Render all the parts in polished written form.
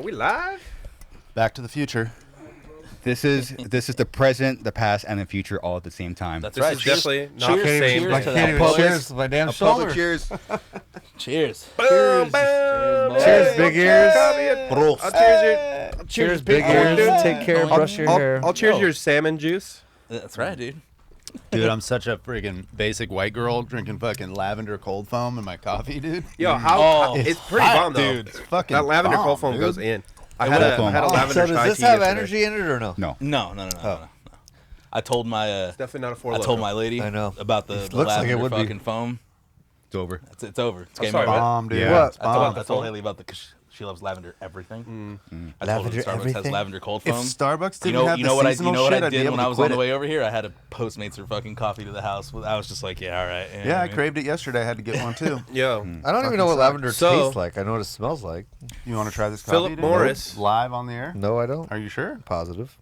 Are we live? Back to the Future. This is the present, the past, and the future all at the same time. That's right. Definitely not the same. I can't even cheers my damn shoulder. Cheers. Cheers. Boom, boom. Cheers, big ears. I'll cheers you. Cheers, big ears. Take care. Brush your hair. I'll cheers your salmon juice. That's right, dude. Dude, I'm such a freaking basic white girl drinking fucking lavender cold foam in my coffee, dude. Yo, how it's pretty bomb though. Dude, it's fucking that lavender bomb, cold foam dude. goes in. I had a lavender So chai does this tea have yesterday. energy in it or no? No. I told my It's definitely not a 4 I told my lady I know. about the Looks like lavender it would be. fucking foam. It's over. It's over. It's game sorry, over. Bomb, dude. Yeah. It's What? bomb. I told Haley about the cause she loves lavender everything. I told her Lavender that Starbucks has everything? lavender cold If foam. Starbucks You didn't have know the what I seasonal shit, I'd be did able when I to was on quit the it. way over here? I had a Postmates or fucking coffee to the house. I was just like, yeah, all right. You know Yeah, what I mean? craved it yesterday. I had to get one too. Yo, I don't even know what lavender So- tastes like. I know what it smells like. You want to try this coffee? Philip dude? Morris. Live on the air? No, I don't. Are you sure? Positive.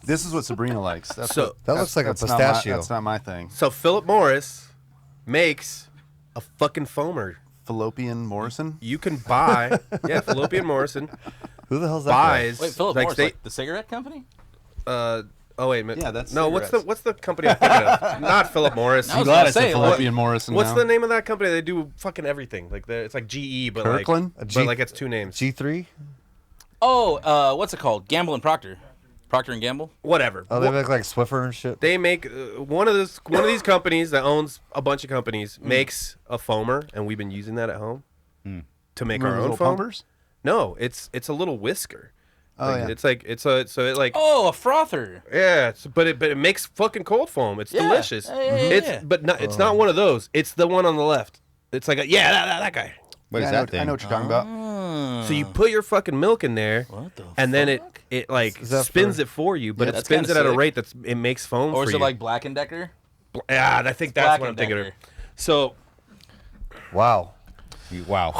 This is what Sabrina likes. That's So- what, That looks like a that's not my- pistachio. That's not my thing. so Philip Morris makes a fucking foamer. Fallopian Morrison? You can buy, Fallopian Morrison Who the hell's that buys. Wait, Philip like Morris, they, like the cigarette company? oh wait a minute. Yeah, that's no. cigarettes. What's the company I'm thinking of? Not Philip Morris. I was Glad gonna I said say, Fallopian Morrison What's now. the name of that company? They do fucking everything. Like it's like GE, but Kirkland? A like, G- but like it's two names. G3? What's it called? Gamble and Procter. Procter and Gamble? Whatever. Oh, they make like Swiffer and shit. They make one of these companies that owns a bunch of companies makes a foamer, and we've been using that at home to make our Remember own those foam. little pumpers? No, it's a little whisker. Oh, Like, yeah. It's like it like Oh, a frother. yeah, but it makes fucking cold foam. It's Yeah. delicious. Yeah. It's but not, it's not one of those. It's the one on the left. It's like that guy. What is Yeah, that thing? I know what you're talking about. So you put your fucking milk in there, What the and then fuck? it like Is that spins for- it for you, but Yeah, it that's spins it kinda at a sick. rate it makes foam Or for is you. it like Black & Decker? Yeah, I think that's Black what I'm and thinking of. Decker. So Wow. Wow.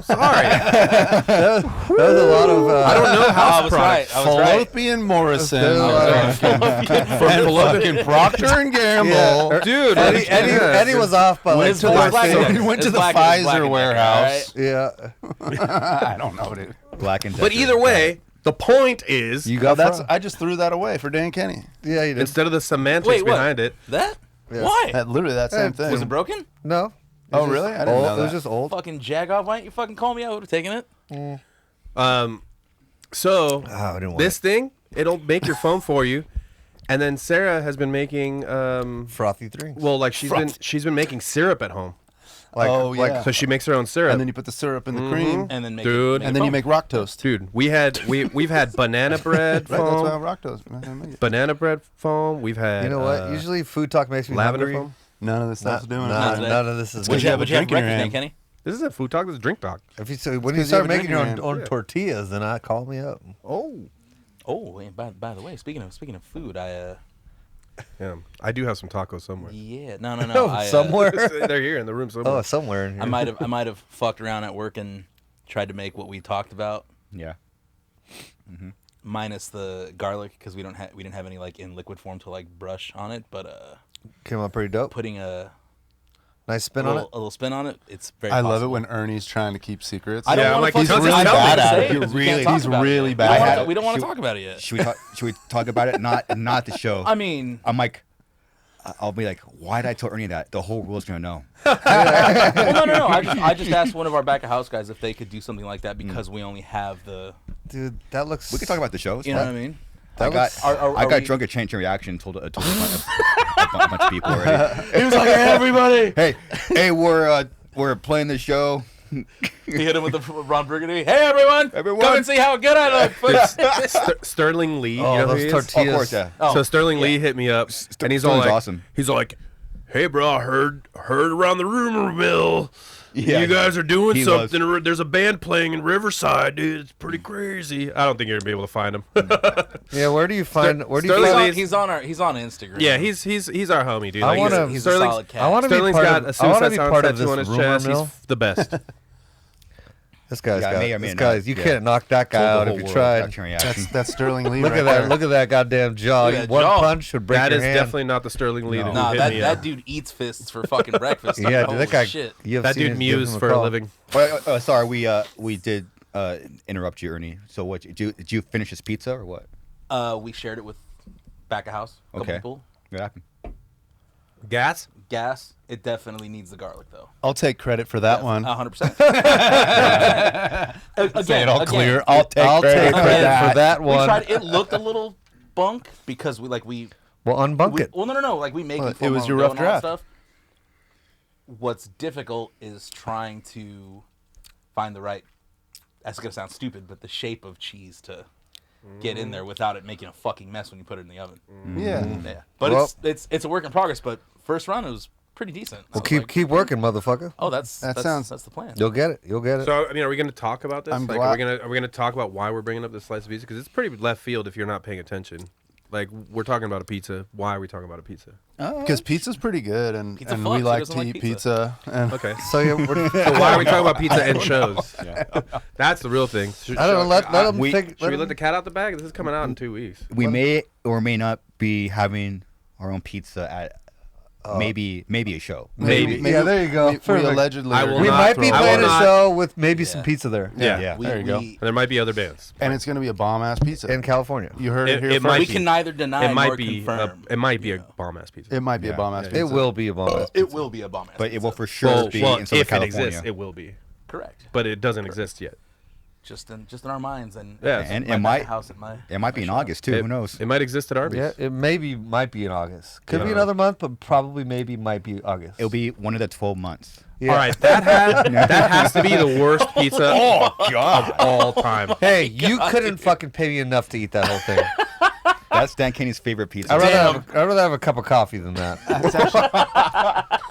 sorry, That was a lot of. I don't know I house was products. right. I was right. Fallopian Morrison. There's Fallopian Procter and Gamble. Yeah. Dude, Eddie was off by like Went to four the Black & things. Decker. We went to It's the Black & Decker, Pfizer warehouse. all Yeah. I don't know, dude. Black and But either way, the point is You Oh, got that's. that? I just threw that away for Dan Kenny. Yeah, you did. instead of the semantics Wait, what? behind it. That? Yeah. Why? That literally that same thing. Was it broken? No. It Oh, was really? just I didn't old. know It was that. just old. Fucking jag off. Why didn't you fucking call me? I would have taken it. So Oh, I didn't want this thing, it'll make your foam for you, and then Sarah has been making frothy drinks. well, like she's been making syrup at home. Like, Oh, like yeah. So she makes her own syrup. And then you put the syrup in the cream, And then make Dude. it, and then you foam. make rock toast. Dude, we've had banana bread Right, that's foam, how rock toast. banana bread foam. We've had you know what? Usually food talk makes me lavender hungry. foam. None of this stuff's doing Nah, it. none of this is. What'd you have a for drink in your breakfast, hand. Kenny? This isn't food talk. This is drink talk. If you when you because you start have a making your drink in own your hand. tortillas, then call me up. Oh, and by the way, speaking of food, Yeah, I do have some tacos somewhere. no. Oh, I, somewhere. They're here in the room somewhere. Oh, somewhere in here. I might have fucked around at work and tried to make what we talked about, Yeah. minus the garlic because we didn't have any like in liquid form to like brush on it, but Came out pretty dope. putting a Nice spin on it. little spin on it, it's very. I love it possible. when Ernie's trying to keep secrets. I don't Yeah, I'm want like, to he's fucking really tell me bad to at say it. because we Really- can't talk he's about really it. bad at We don't want it. to talk about it yet. Should we talk about it? Not the show. I mean, I'm like, I'll be like, why did I tell Ernie that? The whole world's gonna know. well, no. I just asked one of our back of house guys if they could do something like that because we only have the. Dude, that looks. We can talk about the show. It's You know fine. what I mean? I got Are I got we- drunk at Chain Reaction. Told a bunch of people already. He was like, "Hey, everybody!" Hey, we're playing the show. He hit him with the Ron Burgundy. Hey, everyone! Everyone. Come and see how good I look. Sterling Lee. Oh, you know who those he is? tortillas. Of course, yeah. Oh, So Sterling Lee hit me up, and he's all Sterling's like, awesome. He's like, "Hey, bro, I heard around the rumor mill, Yeah, you guys are doing he something. There's a band playing in Riverside, dude. It's pretty crazy. I don't think you're gonna be able to find him. Yeah, where do you find? Where do you Sterling find? Lee- He's on Instagram. yeah, he's our homie, dude. I wanna- He's a Sterling's, solid cat. I want to be Sterling's part got of. a I want to Suicide be Silence part of tattoo this on his rumor chest. mill. He's the best. This guy's Yeah, got. may or may This not, guy's. You yeah. can't knock that guy Told the out whole if you world tried. about Chain Reaction. That's Sterling Lee. Look right at that! there. Look at that goddamn jaw! Look at that One jaw. punch would break That your is hand. definitely not the Sterling Lee that Nah, hit that, me that up. dude eats fists for fucking breakfast. Yeah, dude, Holy that guy. Shit. UFC That dude is muse giving him for a call. living. Sorry, we did interrupt you, Ernie. So what? Did you finish his pizza or what? We shared it with back of house. A couple Okay. people. What happened? Gas? Gas. It definitely needs the garlic though. I'll take credit for that one. 100%. Say it all clear. I'll I'll take credit for that. for that We one. tried. It looked a little bunk because we. Well, unbunk it. Well, no. Like we make Well, it. From it was our your dough rough and all that draft. Stuff. What's difficult is trying to find the right. That's gonna sound stupid, but the shape of cheese to get in there without it making a fucking mess when you put it in the oven. Yeah. Yeah, but Well- it's a work in progress. But first run it was pretty decent. Well, I was keep working, motherfucker. Oh, that's sounds- that's the plan. You'll get it. You'll get it. So I mean, are we going to talk about this? I'm Like, glad- are we gonna talk about why we're bringing up this slice of pizza? Because it's pretty left field if you're not paying attention. Like, we're talking about a pizza. Why are we talking about a pizza? Because pizza's pretty good, and Pizza we fucks. Who like doesn't to like eat pizza? pizza. And Okay. So yeah, So why are we talking about pizza and shows? That's the real thing. I don't know. Let them we- think. Should we let the cat out the bag? This is coming out in 2 weeks. We may or may not be having our own pizza at maybe a show. Maybe. Yeah, there you go. We Perfect. allegedly. I will We not might be throw- I playing will a not- show with maybe some Yeah. pizza there Yeah. There you go. And there might be other bands. And it's gonna be a bomb ass pizza. in California. You heard it, It here might first. we can neither deny It nor might be. confirm. It might be a bomb ass pizza. It might be a Yeah. bomb ass Yeah. pizza. It will be a bomb. It will be a bomb. But it will for sure Well, be well, in Southern if it California. exists, it will be. Correct. But it doesn't exist yet. Just in our minds and Yeah. And my it might- house and my. It might be in August too. It, Who knows? It might exist at Arby's. Yeah, it might be in August. Could be Yeah. another month, but probably might be August. It'll be one of the 12 months. Yeah. All right, that has to be the worst pizza of all time. Hey, you couldn't fucking pay me enough to eat that whole thing. That's Dan Kenny's favorite pizza. I'd rather have a cup of coffee than that.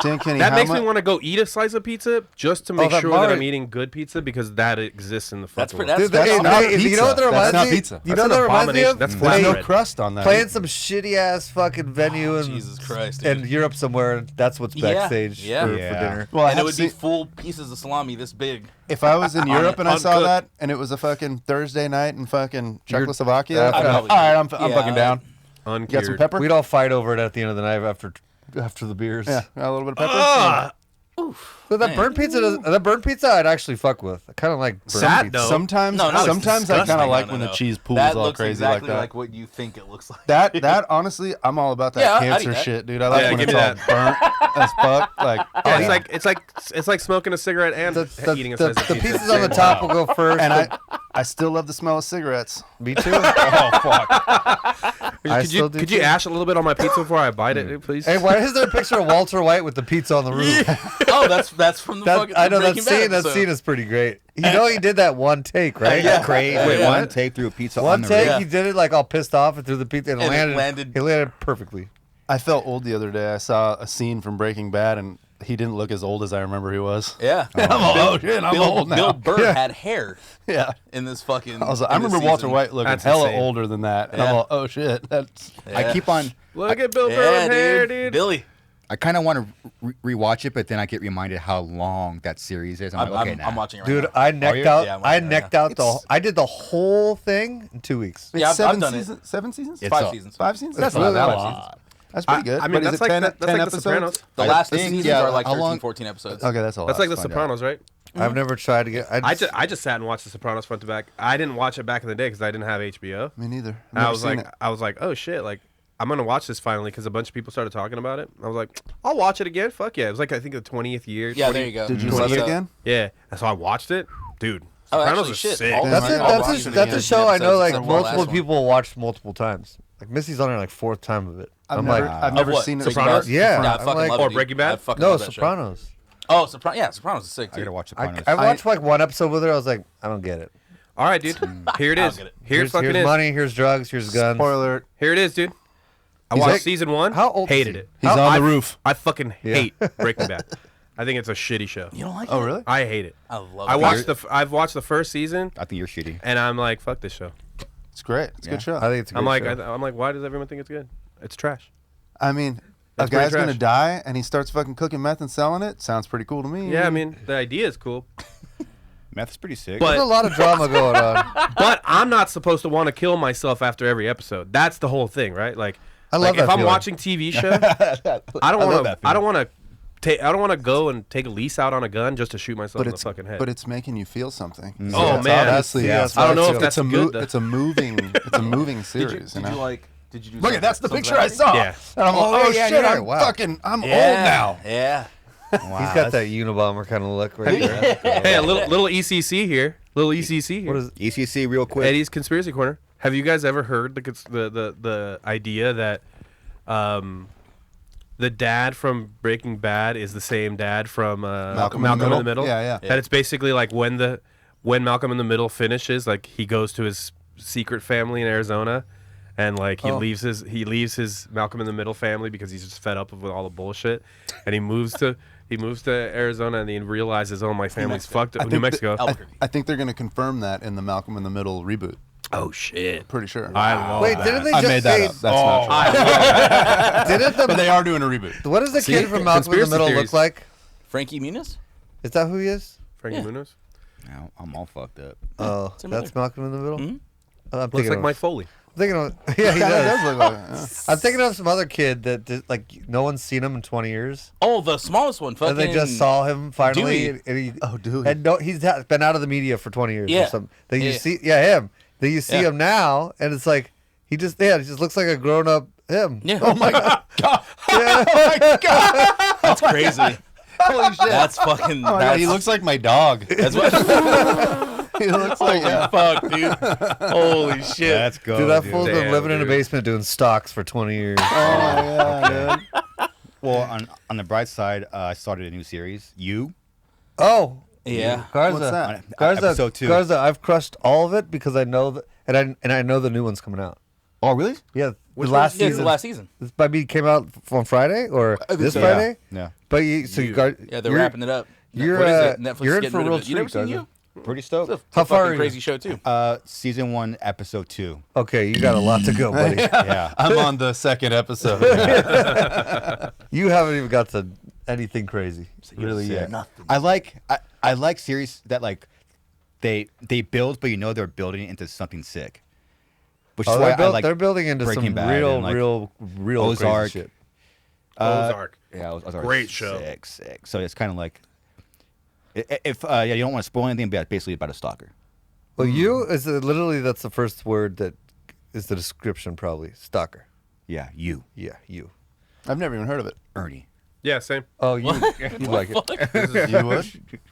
Dan Kenny, That how makes me mu- want to go eat a slice of pizza just to make that sure that Mari- I'm eating good pizza because that exists in the That's fucking pretty. world. That's, Dude, not hey, you know what that pizza. reminds That's not me? pizza. You That's know an what that reminds me abomination. of? That's There's no flatbread. crust on that. Playing some shitty ass fucking venue in, Jesus Christ, dude. in Europe somewhere. And that's what's Yeah, backstage yeah. For Yeah. dinner. Well, I and it have would seen- be full pieces of salami this big. if I was in Europe and I saw Uncooked. that, and it was a fucking Thursday night in fucking You're- Czechoslovakia, I'd I'd be like, probably- all right, I'm yeah, fucking down. Uncured. You got some pepper? We'd all fight over it at the end of the night after the beers. Yeah, got a little bit of pepper. But that Man. burnt pizza, I'd actually fuck with. I kind of like burnt Sad, pizza. though. Sometimes, No, no, it's sometimes I kind disgusting. of like No, when no, the no. cheese pools That all looks crazy exactly like that. what you think it looks like. That honestly, I'm all about that Yeah, I'd eat cancer that. shit, dude. I like Yeah, when give it's me all burnt as fuck. Like, It's like smoking a cigarette and eating a slice of the pizza. pieces on the top will go first. and I still love the smell of cigarettes. me too. Oh fuck! I Could still you do could you too. ash a little bit on my pizza before I bite it, please? Hey, why is there a picture of Walter White with the pizza on the roof? Oh, that's from the fucking. I know that Breaking Bad scene. That episode. scene is pretty great. You know he did that one take, right? Yeah, crazy. Wait, One what? take through a pizza One on the take, roof. he did it like all pissed off and threw the pizza and, And it it landed- He landed perfectly. I felt old the other day. I saw a scene from Breaking Bad, and he didn't look as old as I remember he was. Yeah. Oh shit! I'm old now. Bill Burr Yeah. had hair Yeah. in this fucking. I was like, I in this remember Walter season. White looking That's hella insane. older than that. And Yeah. I'm like, oh shit, that's. I keep on. Look at Bill Burr Yeah, with hair, dude. dude. Billy. I kind of want to rewatch it, but then I get reminded how long that series is. I'm like, okay, I'm nah. watching it right Dude, now. I necked you? out. Yeah, I'm I watching it right necked now. out I did the whole thing in 2 weeks. Yeah, I've seven done it. seasons. 7 seasons. It's 5 a- seasons. 5 seasons. That's not really that a long. lot. That's pretty good. I mean, But is that's it like 10, that's 10 like The episodes? Sopranos. The last two think, seasons yeah, are like how 13, long- 14 episodes. Okay, that's a lot. That's like The find out. Sopranos, right? I've never tried to get. I just sat and watched The Sopranos front to back. I didn't watch it back in the day because I didn't have HBO. Me neither. I've And never I was seen like, it. oh shit, like I'm gonna watch this finally because a bunch of people started talking about it. I was like, I'll watch it again. Fuck yeah! It was like I think the 20th year. Yeah, 20 there you go. Did you Mm-hmm. love it So- again? Yeah, and so I watched it, dude. Oh, Sopranos actually, is shit. sick. All That's of it, them. that's I'll it, watch That's it a again. show I know like Except for the last multiple one. people watch multiple times. Like Missy's on it like fourth time of it. I've I'm never, like, I've never what? seen it. Sopranos? Yeah, Yeah, I I'm fucking like- love it, Or dude. Breaking Bad? I fucking no love that show. Sopranos. Oh, Sopranos is sick I too. gotta watch Sopranos. I watched like one episode with her. I was like, I don't get it. All right, dude. Here it I is. don't get it. Here it fucking here's is. money. Here's drugs. Here's guns. Spoiler alert. Here it is, dude. I He's watched like- season 1. how old is Hated he? it. He's on the roof. I fucking Yeah. hate Breaking Bad. I think it's a shitty show. You don't like Oh it? really? I hate it. I love I it. watched I've watched the first season, I think you're shitty. and I'm like, fuck this show. It's great. It's a good show. I think it's a good I'm like, show. I'm like, why does everyone think it's good? It's trash. I mean, It's a guy's pretty gonna trash. die and he starts fucking cooking meth and selling it. Sounds pretty cool to me. Yeah, I mean, the idea is cool, Meth is pretty sick. But- There's a lot of drama going on. but I'm not supposed to want to kill myself after every episode. That's the whole thing, right? Like, I love if that I'm feeling. watching TV show, I don't love want to. that I don't want to go and take a lease out on a gun just to shoot myself in the fucking head. But it's making you feel something. Mm. So Oh, it's man. obviously, That's- I don't know if It's that's it's a good. it's a moving series. Did you do Look at that's the picture I saw. Yeah. And I'm like, oh yeah, shit, yeah, I'm wow. I'm old Yeah. now. Yeah. He's got that Unabomber kind of look right there. Hey, a little ECC here. Little ECC here. What is ECC real quick. Eddie's Conspiracy Corner. Have you guys ever heard the idea that the dad from Breaking Bad is the same dad from Malcolm in the Middle? Yeah. That it's basically like when Malcolm in the Middle finishes, like he goes to his secret family in Arizona, and like he leaves his Malcolm in the Middle family because he's just fed up with all the bullshit, and he moves to Arizona, and he realizes, oh, my family's fucked up. New Mexico. I think they're going to confirm that in the Malcolm in the Middle reboot. Oh shit! Pretty sure. I love Wait, that. didn't they I just made that say? up. That's not true. Didn't But the they are doing a reboot. what does the kid from Malcolm in the conspiracy Middle theories. look like? Frankie Muniz? Is that who he is? Frankie Muniz. Now, I'm all fucked up. Oh, Similar. that's Malcolm in the Middle. Mhm. I'm Looks thinking like of, Mike Foley. I'm thinking of yeah, he Yeah, it does. does look like I'm thinking of some other kid that did, like no one's seen him in 20 years, Oh, the smallest one. Fucking. and they just saw him finally. Dewey. And he, Dewey. and no, he's been out of the media for 20 years Yeah. or something. Then you Yeah. see, him. Then you see Yeah. him now, and it's like he just looks like a grown up him. Yeah. Oh my god. That's crazy. Holy shit. That's fucking. Oh my God, that's, he looks like my dog. That's what. He looks like Fuck, dude. Holy shit. Let's go. Dude, that fool's been Damn, living in a dude. basement doing stocks for 20 years. Oh my god, dude. Well, on the bright side, I started a new series. You. Oh, Yeah. Garza. What's that? Garza, Episode 2. Garza, I've crushed all of it because I know that, and I know the new one's coming out. Oh, really? Yeah, Which the last one? Yeah, season. the last season. This by me came out on Friday or this so. Friday. Yeah. But you, so you got Yeah, they're wrapping it up. you're, What is uh, it? Netflix you're in getting for rid a of real it. You never treat, seen Garza. you? Pretty stoked. It's a How far fucking are you? crazy show too. Season 1, episode 2. Okay, you got a lot to go, buddy. Yeah. I'm on the second episode. You haven't even got to anything crazy. Really yet. I like series that like they build, but you know they're building it into something sick. Which is Oh, why I like they're building into Breaking some Bad real, and, like, real Ozark. crazy shit. Ozark. Yeah, Ozark Great is show. Sick. So it's kind of like if you don't want to spoil anything, but basically about a stalker. Well, you is literally that's the first word that is the description probably. Stalker. Yeah, you, Yeah, you. I've never even heard of it. Ernie. Yeah, same. Oh, you. You like it. You would?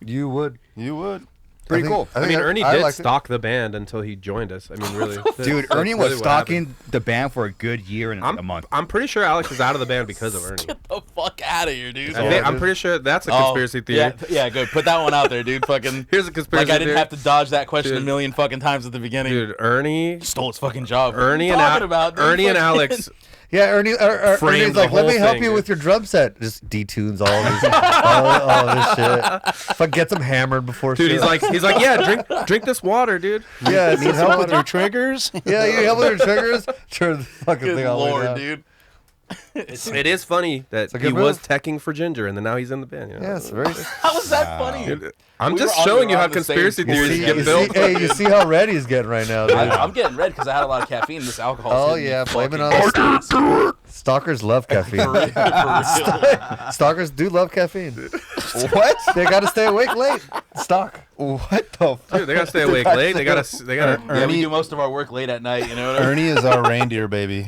You would. You would? Pretty think- cool. I mean, Ernie I did liked it. stalk the band until he joined us. I mean, really. Dude, That's Ernie was really what happened. stalking the band for a good year and a month. I'm pretty sure Alex is out of the band because of Ernie. Get the fuck out of here, dude. I'm pretty sure that's a conspiracy theory. Yeah, good. Put that one out there, dude. Fucking. Here's a conspiracy Like I didn't theory. have to dodge that question Dude. a million fucking times at the beginning. Dude, Ernie, Stole his fucking job. What are Ernie you and talking about, dude? Ernie and Fucking- Alex. Yeah, Ernie's Framed like, the let me whole help thing, you dude. with your drum set. Just detunes all this, all this shit. But gets him hammered before Dude, shit. he's like, yeah, drink this water, dude. yeah, need help with your triggers? yeah, you need help with your triggers. Turn the fucking Good thing all the way lord, down. dude. It is funny that a he good was move. teching for Ginger, and then now he's in the band. You know? Yeah, it's very. How is that funny? Dude, I'm We just were showing you how on the same conspiracy team. theories See, get you built. see, hey, you see how red he's getting right now, dude. I'm getting red because I had a lot of caffeine. This alcohol. Oh yeah, blame it on the stalkers. Love caffeine. Stalkers do love caffeine. What? They got to stay awake late. Stalk. What the fuck? Dude, they gotta stay awake late. They gotta. Yeah, we Ernie, do most of our work late at night. You know what I mean? Ernie is our reindeer baby.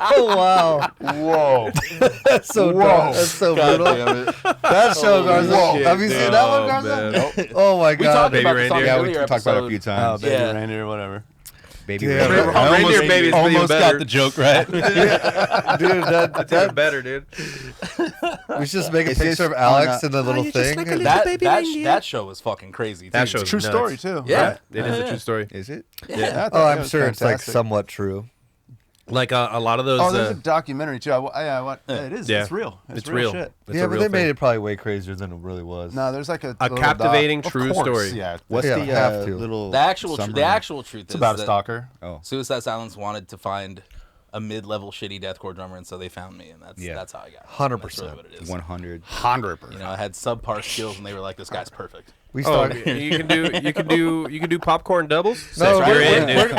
Oh wow. Whoa. That's so dark. That's so God brutal. damn it. That show, Garza. Whoa. Have you seen that one, Garza? man. Oh my We god. talked Baby about this on reindeer. the Yeah, we earlier talked about it a episode. few Oh, times. baby Yeah. reindeer, whatever. Baby Yeah. reindeer. Reindeer baby is even almost better. got the joke right. Dude, That's even better, dude. we should just make a Is this picture of on Alex a- in the little thing. That show was fucking crazy. That too. show's True nuts. story, too. Yeah. right? It is a true story. Is it? Yeah, I thought Oh, that I'm was sure it's like fantastic. somewhat true. Like a lot of those. Oh, there's a documentary too. It is. Yeah. It's real. It's real. Shit. It's Yeah, a but real they made thing. it probably way crazier than it really was. No, there's like a little captivating Of true course, story. Yeah. What's Yeah, the have to. little The actual summary? truth It's is about a that stalker. Oh, Suicide Silence wanted to find a mid-level shitty deathcore drummer, and so they found me, and that's how I got it. 100%. That's really what it is. 100. 100%. You know, I had subpar skills, and they were like, "This guy's perfect." We Oh, started. you can do popcorn doubles. No, So you're in, dude.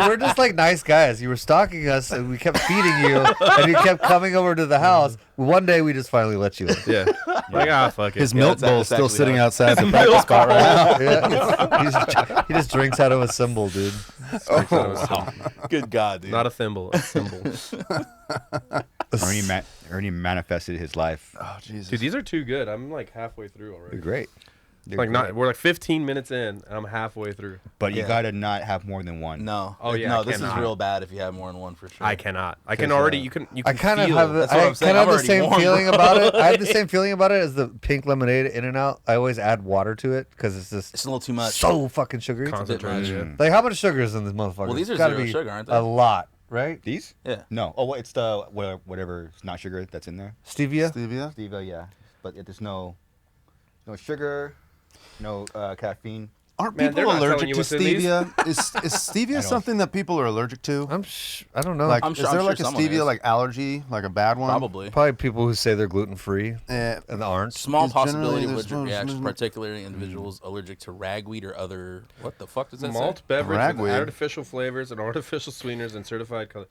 we're just like nice guys. You were stalking us, and we kept feeding you, and you kept coming over to the house. One day, we just finally let you in. Yeah. Like, fuck it. His milk that's bowl's still actually sitting how- outside the practice spot right now. Yeah, he just drinks out of a cymbal, dude. Good God, dude. Not a thimble, a symbol. Ernie manifested his life. Oh Jesus. Dude, these are too good. I'm like halfway through already. They're great. They're Like great. not, we're like 15 minutes in, and I'm halfway through. But you Yeah. gotta not have more than one. No. Oh, yeah, No, I this is cannot. real bad if you have more than one for sure. I cannot. I can already. You can. I kind of feel. have. That's what I I'm saying. kind of I'm have the already same warm, feeling bro. about it. I have the same feeling about it as the pink lemonade In and Out. I always add water to it because it's just It's a little too much. so fucking sugary. Concentrated. much. Yeah. Like how much sugar is in this motherfucker? Well, these are It's gotta zero be sugar, aren't they? A lot, right? These? Yeah. No. Oh, it's the whatever it's not sugar that's in there. Stevia. Stevia. Stevia, yeah. But there's no sugar, no caffeine. Aren't Man, they're people not telling allergic you to what's in these. stevia? Is stevia something that people are allergic to? I don't know. Like, I'm is sure- there I'm like a sure someone stevia is. like allergy, like a bad one? Probably. Probably people who say they're gluten free Eh, and aren't. Small Is generally possibility of there's allergic no- reactions, particularly individuals allergic to ragweed or other. What the fuck does that Malt say? beverage with Ragweed. artificial flavors and artificial sweeteners and certified color.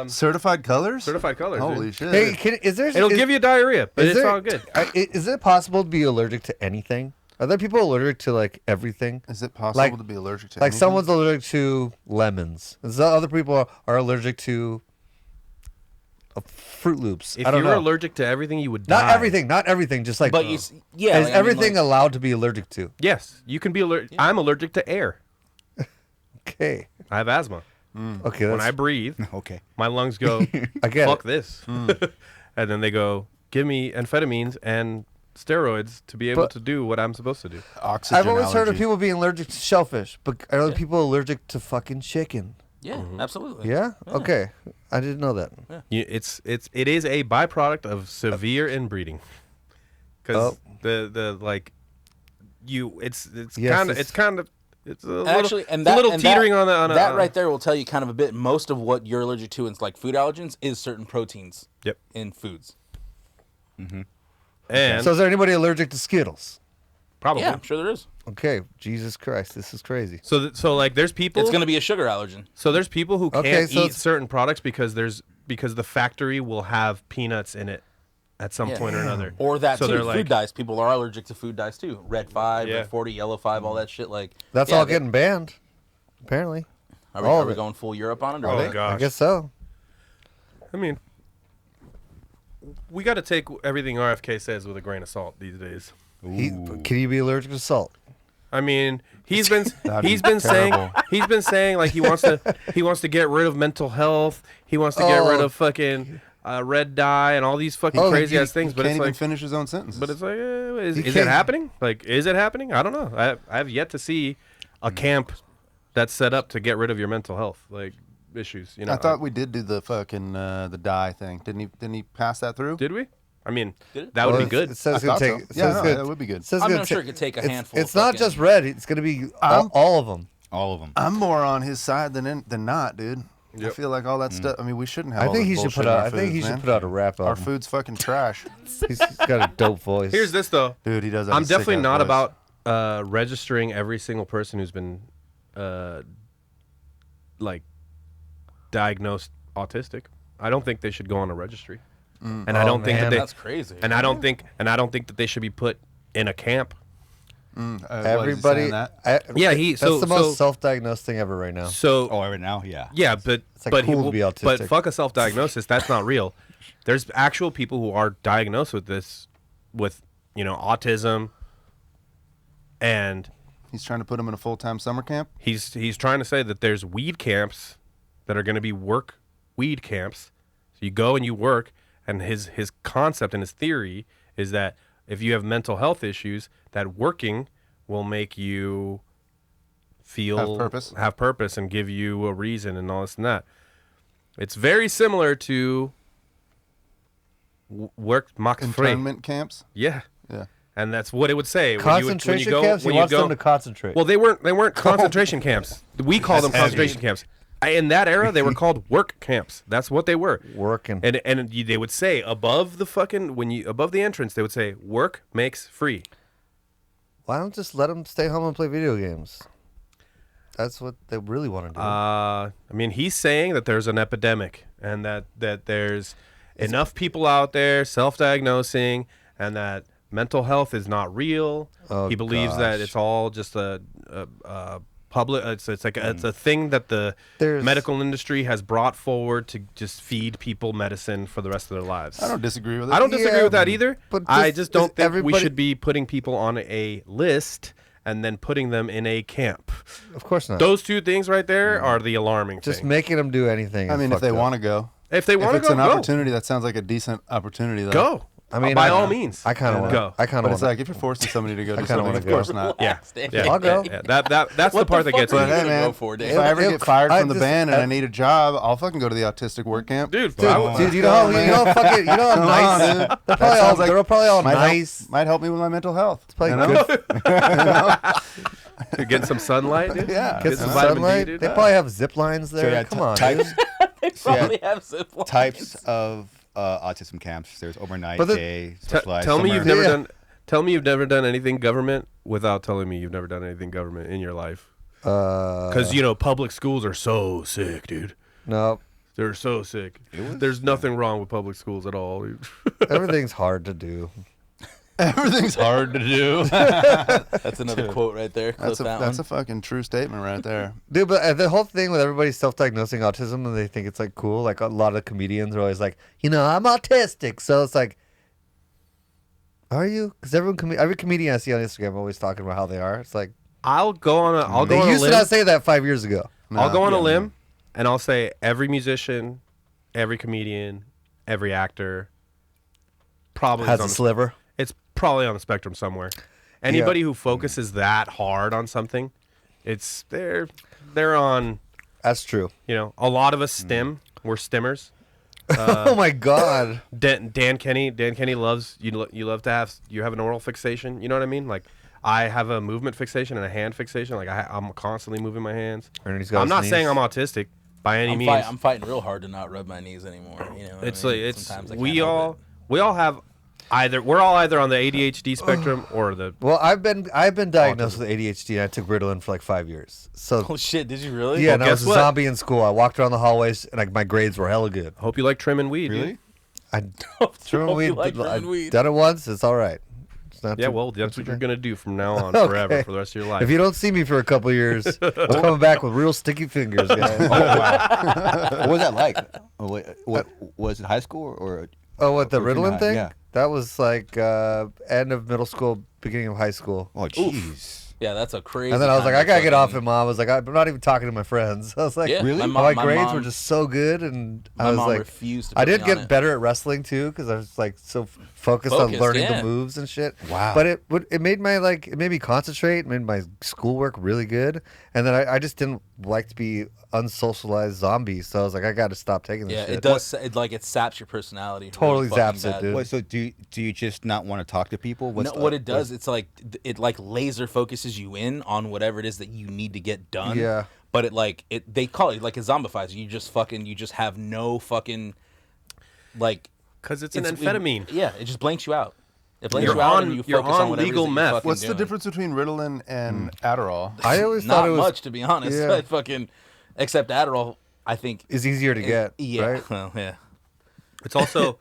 certified colors. Certified colors. Holy dude. shit! Hey, is there? It'll give you diarrhea, but is it's there- all good. Is it possible to be allergic to anything? Are there people allergic to like everything? Is it possible like- to be allergic to? Like anything? someone's allergic to lemons. And so other people are allergic to Fruit Loops. If I don't you were know. allergic to everything, you would Not die. everything. Not everything. Just like But yeah, is like, I mean, everything like- allowed to be allergic to? Yes, you can be allergic. I'm allergic to air. Okay. I have asthma. Okay. When That's, I breathe, Okay. my lungs go, I get fuck it. this. And then they go, give me amphetamines and steroids to be able But- to do what I'm supposed to do. Oxygen I've always heard of allergy. people being allergic to shellfish, but are other people allergic to fucking chicken? Yeah, absolutely. Yeah. Okay. I didn't know that. It is a byproduct of severe inbreeding. Because the like you it's Yes, kind of it's- it's a little, Actually, and it's that a little and teetering that, on a that right there will tell you kind of a bit. Most of what you're allergic to in like food allergens is certain proteins. Yep. In foods. And So is there anybody allergic to Skittles? probably Yeah, I'm sure there is. Okay. Jesus Christ, this is crazy. so like there's people It's going to be a sugar allergen. so there's people who can't Okay, so eat it's- certain products because the factory will have peanuts in it at some Yeah. point or another. Or that so too. they're Food like, dyes. People are allergic to food dyes too. Red 5, Yeah. Red 40, Yellow 5, all that shit. Like That's yeah, all they- getting banned. Apparently. Are we, all are of we it. going full Europe on it? Or Oh, what? God. I guess so. I mean, we got to take everything RFK says with a grain of salt these days. Can you be allergic to salt? I mean, he's been That'd he's be been saying terrible. like he wants to get rid of mental health. He wants to get rid Oh. of fucking red dye and all these fucking Oh, crazy He- ass things. he But can't it's even like, finish his own sentences. but it's like, is He it can't- happening? Like, is it happening? I don't know. I have yet to see a camp that's set up to get rid of your mental health like issues. You know, I thought we did do the fucking the dye thing. Didn't he pass that through? did we? I mean, Did it? that would Well, be good. It says I it's gonna thought take. so. It Yeah, says no, it's that would be good. it says I mean, it's I'm sure gonna it could take a it's- handful. It's of not fucking- just red. It's gonna be I'm- all of them. All of them. I'm more on his side than not, dude. I Yep. feel like all that stuff. I mean, we shouldn't have. I all think this he should bullshit put in out. our I think he foods, should man. put out a rap Our album. food's fucking trash, He's got a dope voice. Here's this though. dude. He does. Have I'm a sick definitely ass not voice. about registering every single person who's been like diagnosed autistic. I don't think they should go on a registry, and I Oh, don't think man. that they That's crazy. and I don't think that they should be put in a camp. What, is he Everybody. saying that? Yeah, That's so- the so- most self-diagnosed thing ever right now. So Oh, right now, yeah. yeah, but It's like but cool to be but autistic. fuck a self-diagnosis. That's not real. There's actual people who are diagnosed with this, with autism, and He's trying to put him in a full-time summer camp. he's trying to say that there's weed camps that are going to be work weed camps. So you go and you work, and his concept and his theory is that if you have mental health issues, that working will make you feel Have purpose. and give you a reason and all this and that. It's very similar to work max free. Internment camps. Yeah. Yeah. And that's what it would say. Concentration camps. He wants them to concentrate. Well, they weren't concentration camps. We call them concentration camps. In that era, they were called work camps. That's what they were. Working. And they would say above the entrance, they would say work makes free. Why don't just let them stay home and play video games? That's what they really want to do. I mean, he's saying that there's an epidemic and that there's enough people out there self-diagnosing and that mental health is not real. He believes that it's all just a public. It's a thing that the medical industry has brought forward to just feed people medicine for the rest of their lives. I don't disagree with it. I don't disagree with that either. But I just don't think we everybody- should be putting people on a list and then putting them in a camp. Of course not. Those two things right there are the alarming Just thing. making them do anything. I mean, if they want to go. If they want to If it's go, an go. opportunity, that sounds like a decent opportunity, though. Go. I mean, by all means. I kind of want go. I kind But of it's want like if you're forcing somebody to go do kinda something, wanna of go. course not. Yeah. Yeah. I'll go. Yeah. That's the What part that fuck gets are me. you But hey, gonna man, go for, Dave? if I ever get fired I from the just- band and I need a job, I'll fucking go to the autistic work camp. Dude, Dude, you know how nice. on, dude. They're probably all might nice. might help me with my mental health. It's probably you know? good. getting some sunlight, dude. Yeah. Get some vitamin D, sunlight. dude. They probably have zip lines there. yeah, Come on, types, dude. Probably have zip lines. types of autism camps. There's overnight, But the- day, specialized. Tell me summer. you've never Yeah. done. Tell me you've never done anything government without telling me you've never done anything government in your life. Because public schools are so sick, dude. No, They're so sick. There's nothing wrong with public schools at all. everything's hard to do. Everything's hard to do. That's another quote right there. Clip That's a that that's one. a fucking true statement right there. Dude, but the whole thing with everybody self-diagnosing autism and they think it's like cool. Like a lot of comedians are always like, I'm autistic. So it's like, are you? Because every comedian I see on Instagram always talking about how they are. It's like I'll go on a they used to limb. not say that 5 years ago. I'll go on a Yeah. limb, and I'll say every musician, every comedian, every actor, probably Has is a on the- sliver. It's probably on the spectrum somewhere. Anybody who focuses that hard on something, it's they're on. That's true. A lot of us stim. We're stimmers. Oh my God. Dan Kenny loves you. You love to have an oral fixation. You know what I mean? Like I have a movement fixation and a hand fixation. Like I'm constantly moving my hands. Ernie's got I'm his not knees. saying I'm autistic by any means. I'm fighting real hard to not rub my knees anymore. It's what I mean? like Sometimes I we can't help all have we're all either on the ADHD spectrum or the. Well, I've been diagnosed with ADHD and I took Ritalin for like 5 years. So Oh shit! Did you really? yeah, and I guess was a what? zombie in school. I walked around the hallways and like my grades were hella good. Hope you like trimming weed. Really? Dude. I Hope trimming you weed. like trimming I've weed. done it once. It's all right. It's not Yeah, too- well, that's what you're gonna do from now on Okay. forever for the rest of your life. If you don't see me for a couple years, I'm coming back with real sticky fingers, guys. What was that like? What was it? High school or? Oh, what, the Or junior Ritalin high, thing? yeah. That was like end of middle school, beginning of high school. Oh, jeez. Yeah, that's a crazy. And then I was like, time I gotta to get off fucking- it, Mom. I was like, I'm not even talking to my friends. I was like, Yeah, Really? My, my grades mom, were just so good, and My I was mom like, refused to. I put did me on get it. better at wrestling too, because I was like so focused on learning yeah. the moves and shit. Wow. But it made it made me concentrate, it made my schoolwork really good, and then I just didn't like to be unsocialized zombie, so I was like, I got to stop taking this Yeah, shit. it does. It saps your personality. Totally really fucking zaps it, bad. dude. Wait, so do you just not want to talk to people? No, what it does, it's like it like laser focuses you in on whatever it is that you need to get done. Yeah. But they call it like it zombifies you. You just have no fucking like. Because it's an amphetamine. Yeah, it just blanks you out. It blanks You're you out on- and you you're focus on on whatever it is legal that you're meth. fucking What's the doing. difference between Ritalin and Adderall? I always Not thought it was much, to be honest. Yeah. I fucking except Adderall, I think is easier to get. Yeah, Right? well, yeah. It's also,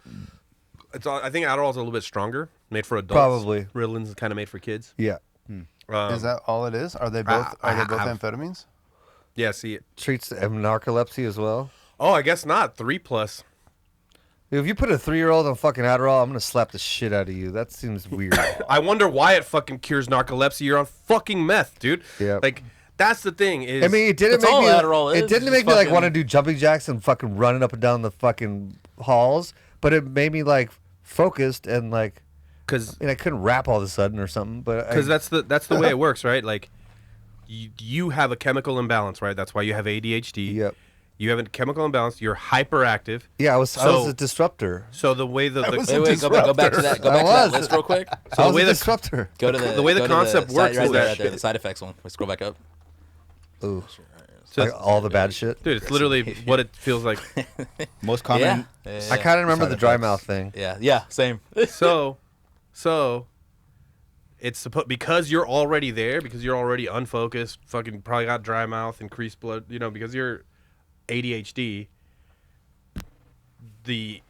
I think Adderall's a little bit stronger, made for adults. Probably. Ritalin's kind of made for kids. Yeah. Is that all it is? Are they both I both have- amphetamines? Yeah, see. Treats narcolepsy as well. Oh, I guess not. 3+. If you put a 3-year-old on fucking Adderall, I'm gonna slap the shit out of you. That seems weird. I wonder why it fucking cures narcolepsy. You're on fucking meth, dude. Yeah. Like, that's the thing is. I mean, it didn't That's make all me. Adderall is, It didn't is make me like fucking- want to do jumping jacks and fucking running up and down the fucking halls, but it made me like focused and like. because I mean, I couldn't rap all of a sudden or something, but that's the way it works, right? Like, you have a chemical imbalance, right? That's why you have ADHD. Yep. You have a chemical imbalance. You're hyperactive. Yeah, I was So- a disruptor. So the way the was Wait, go back to that. Go I back to that was. list real quick. So I the was way a the disruptor. Go to the way the go to concept works right is there, that right there, the side effects one. Let's scroll back up. Ooh, so like all the bad shit. dude, it's literally what it feels like. Most common. Yeah. I kind of remember Side the dry effects. mouth thing. Yeah, same. So because you're already there, because you're already unfocused, fucking probably got dry mouth, increased blood, because you're ADHD. The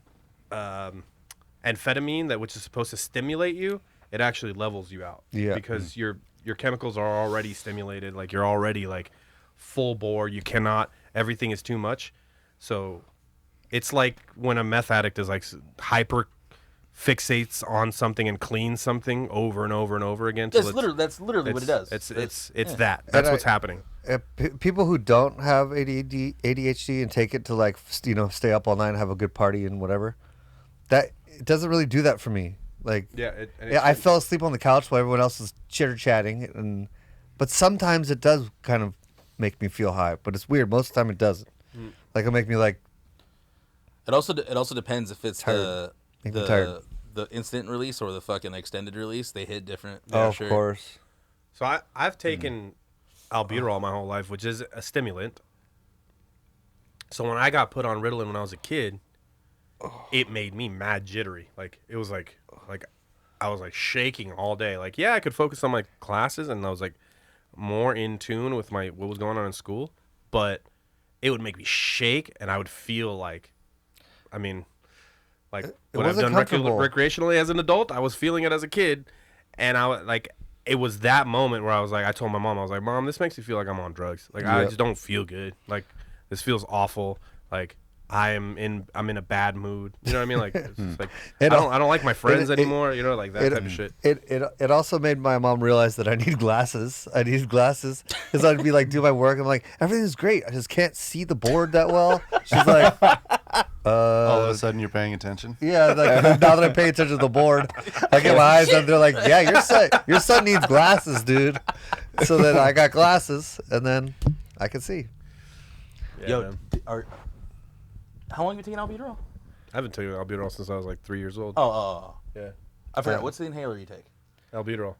amphetamine which is supposed to stimulate you, it actually levels you out. Yeah. Because your chemicals are already stimulated, like you're already like full bore. You cannot. Everything is too much. So it's like when a meth addict is like hyper fixates on something and cleans something over and over and over again. That's literally what it does. It's that. That's what's happening. People who don't have ADHD and take it to like stay up all night and have a good party and whatever, that it doesn't really do that for me. Like I fell asleep on the couch while everyone else was chitter chatting, but sometimes it does kind of make me feel high. But it's weird. Most of the time it doesn't. Like it'll make me like. It also depends if it's tired. the instant release or the fucking extended release. They hit different. Of course. So I've taken albuterol my whole life, which is a stimulant. So when I got put on Ritalin when I was a kid, it made me mad jittery. Like it was like I was like shaking all day. Like I could focus on my classes and I was like more in tune with what was going on in school, but it would make me shake and I would feel like, when I've done recreationally as an adult, I was feeling it as a kid, and it was that moment where I was like, I told my mom, I was like, Mom, this makes me feel like I'm on drugs. Like I just don't feel good. Like this feels awful. Like I'm in a bad mood. You know what I mean? Like it's just like I don't like my friends anymore. Like that type of shit. It also made my mom realize that I need glasses. I needed glasses because I'd be like do my work. I'm like everything's great. I just can't see the board that well. She's like, all of a sudden you're paying attention. Yeah, like now that I'm paying attention to the board, I get my eyes and they're like, yeah, your son needs glasses, dude. So then I got glasses and then I can see. Yeah, how long have you taken albuterol? I've been taking albuterol since I was like 3 years old. Oh. Yeah. I forgot. What's the inhaler you take? Albuterol.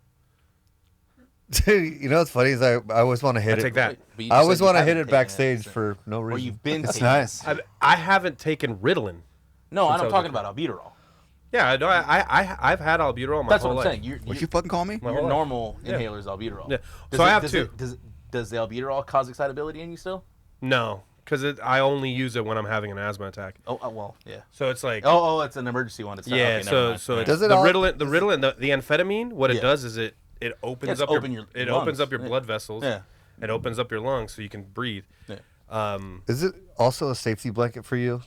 You know what's funny is I always want to hit it. Take that. I always want to hit it backstage for no reason. Or you've been It's taking nice. I haven't taken Ritalin. No, I'm I was talking a about albuterol. Yeah, no, I've had albuterol my That's whole what I'm life. saying. What you fucking call me? My Your whole life. normal inhaler is albuterol. Yeah. So I have two. Does the albuterol cause excitability in you still? No, because I only use it when I'm having an asthma attack. Oh, well, yeah. So it's like it's an emergency one. It's not, yeah. okay, never mind. So Does it the all- Ritalin, the amphetamine, what it does is it opens up open your your opens lungs. up your blood vessels. Yeah. It opens up your lungs so you can breathe. Yeah. Is it also a safety blanket for you?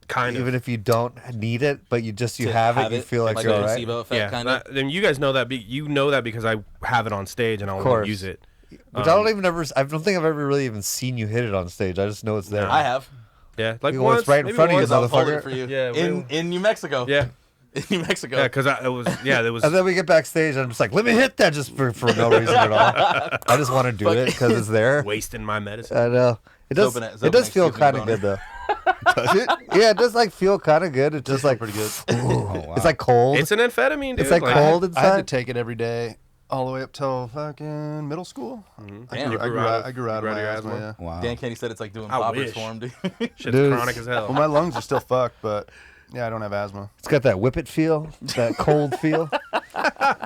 Kind of. Even if you don't need it, but you To have it, you feel like you're a all right. placebo effect, Yeah. kind of. Then you guys know that. You know that because I have it on stage and I won't use it. Which I don't think I've ever really even seen you hit it on stage. I just know it's there. I have. Yeah, like Well, once, it's right in maybe front of you, once. I'll hold motherfucker. it for you. Yeah, in New Mexico. Yeah, In New Mexico. yeah, because there was. And then we get backstage, and I'm just like, let me hit that just for no reason at all. I just want to do it because it's there. wasting my medicine. I know. It does. Zopin- It does Zopin feel excuse me, kind of boner. good though. Does it? Yeah, it does like feel kind of good. It's just like pretty good. It's like cold. It's an amphetamine, dude. It's like cold I had to inside. take it every day, all the way up till fucking middle school. Damn, you I grew out of- I grew out you of grew my out of your asthma. asthma? Yeah. Wow. Dan Kenny said it's like doing I poppers wish. for him, dude. Shit's Dude. chronic as hell. Well, my lungs are still fucked, but yeah, I don't have asthma. It's got that whippet feel, that cold feel.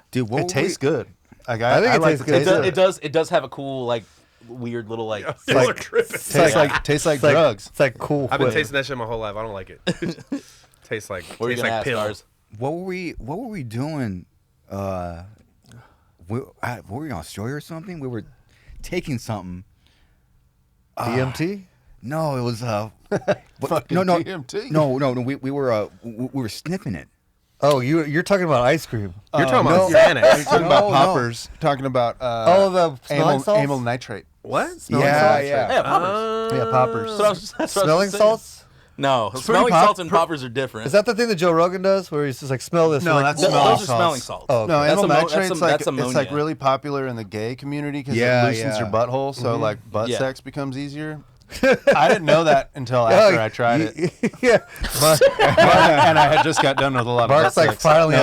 Dude, what It were tastes good. Like, I think it like tastes the good. taste of It does have a cool, like, weird little, like... You're tripping. Tastes like It's like drugs. It's like cool. I've been whip. tasting that shit my whole life. I don't like it. Tastes like What are you tastes gonna like ask, pills. Garza? What were we doing? Were we in Australia or something? We were taking something. DMT. No, it was Fucking no DMT. no. We were sniffing it. Oh, you're talking about ice cream. You're talking no. about Xanax. You're talking about No, no. poppers. Talking about The smelling salts. amyl nitrate. What? Smelling Yeah, salts? yeah. Yeah, poppers. Yeah, poppers. That's what I was Smelling saying. salts. No, pretty smelling pop- salts and poppers are different. Is that the thing that Joe Rogan does, where he's just like, smell this? No, We're like, that's Those smelling are salts. smelling salts. Oh, No, okay. amyl That's nitrate's that's it's like ammonia. really popular in the gay community because Yeah, it loosens your yeah. butthole, so like butt Yeah. sex becomes easier. I didn't know that until after I tried it, Yeah. and I had just got done with a lot of Mark's butt like, sex. finally,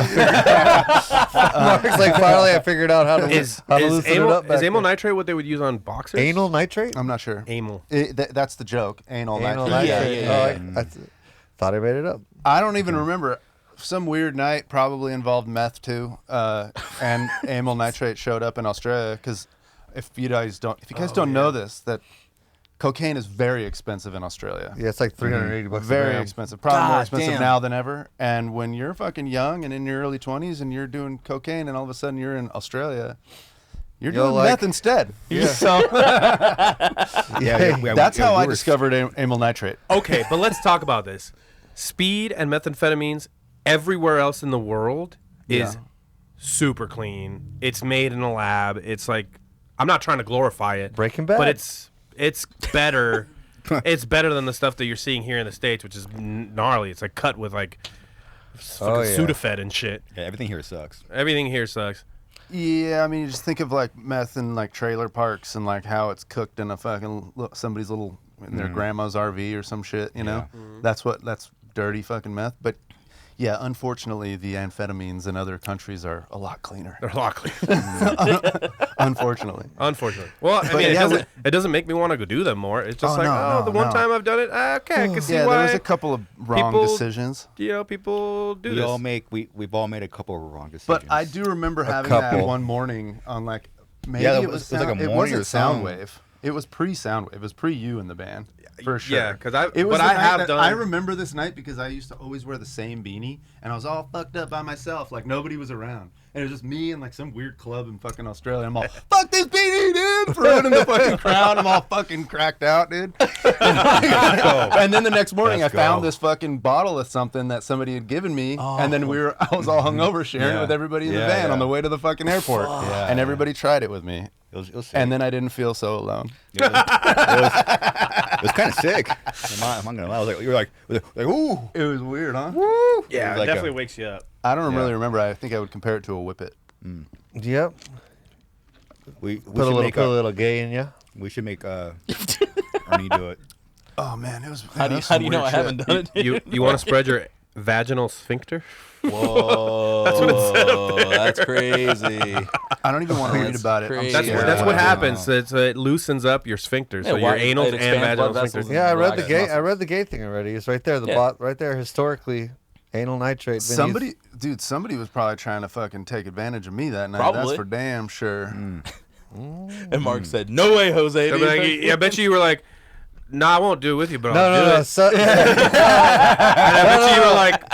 I figured out how to Is loosen it up. back amyl there. nitrate what they would use on boxers? Anal nitrate? I'm not sure. Amyl. That's the joke. Anal Anal nitrate. nitrate. Yeah. Oh, I thought I made it up. I don't even remember. some weird night, probably involved meth too, and amyl nitrate showed up in Australia. Because if you guys don't know this, that cocaine is very expensive in Australia. Yeah, it's like $380 a Very gram. expensive. Probably more God expensive damn. now than ever. And when you're fucking young and in your early 20s and you're doing cocaine and all of a sudden you're in Australia, you're You're doing like- meth instead. Yeah. So Yeah, that's how I we were- discovered amyl nitrate. Okay, but let's talk about this. Speed and methamphetamines everywhere else in the world is Yeah. super clean. It's made in a lab. It's like, I'm not trying to glorify it. Breaking Bad. But it's better. It's better than the stuff that you're seeing here in the States, which is gnarly. It's like cut with like Oh, yeah. Sudafed and shit. Yeah, everything here sucks. Everything here sucks. Yeah, I mean, you just think of like meth in like trailer parks and like how it's cooked in a fucking somebody's little in their grandma's RV or some shit. You know, that's dirty fucking meth. But yeah, unfortunately, the amphetamines in other countries are a lot cleaner. They're a lot cleaner. Unfortunately. Unfortunately. Well, I mean, yeah, it doesn't make me want to go do them more. It's just Oh, like, no, the one no. time I've done it, okay, I can see Yeah, why. there was a couple of wrong people- decisions. People do this. We've all made a couple of wrong decisions. But I do remember having that couple. one morning on like maybe Yeah, it was like a sound- it morning wasn't or something. Soundwave. It was pre-Soundwave. It was pre-you in the band for sure. Yeah, 'cause I- It was but the I night have that- done- I remember this night because I used to always wear the same beanie, and I was all fucked up by myself, like nobody was around, and it was just me and like some weird club in fucking Australia. I'm all fuck this beanie, dude, throwing in the fucking crowd. I'm all fucking cracked out, dude. And then the next morning, Let's I found go. this fucking bottle of something that somebody had given me, and then I was all hungover sharing it Yeah. with everybody in the Yeah, van yeah. on the way to the fucking airport, Yeah, and yeah. everybody tried it with me. It was sick. And then I didn't feel so alone. it was kind of sick. I'm not gonna lie. I was like, you were like, ooh. It was weird, huh? Yeah, Like it definitely a- wakes you up. I don't Yeah. really remember. I think I would compare it to a whippet. Yep. We Put a little gay in you. we should make Ernie do it. Oh man, it was. How do you know I haven't done it? You want to spread your vaginal sphincter? Whoa, that's crazy. I don't even want to read That's about it. I'm crazy. That's scared. that's what Yeah. happens. It loosens up your sphincter, so Yeah, your why- anal it and expands vaginal blood vessels sphincters. and Yeah, I read the relax gay. muscles. I read the gay thing already. It's right there. The Yeah. bot right there. Historically, anal nitrate. been Somebody was probably trying to fucking take advantage of me that night. Probably. That's for damn sure. And Mark said, "No way, Jose." They'll be like, I bet you were like, "Nah, I won't do it with you, but No, I'll do no, no. it." And I bet you were like,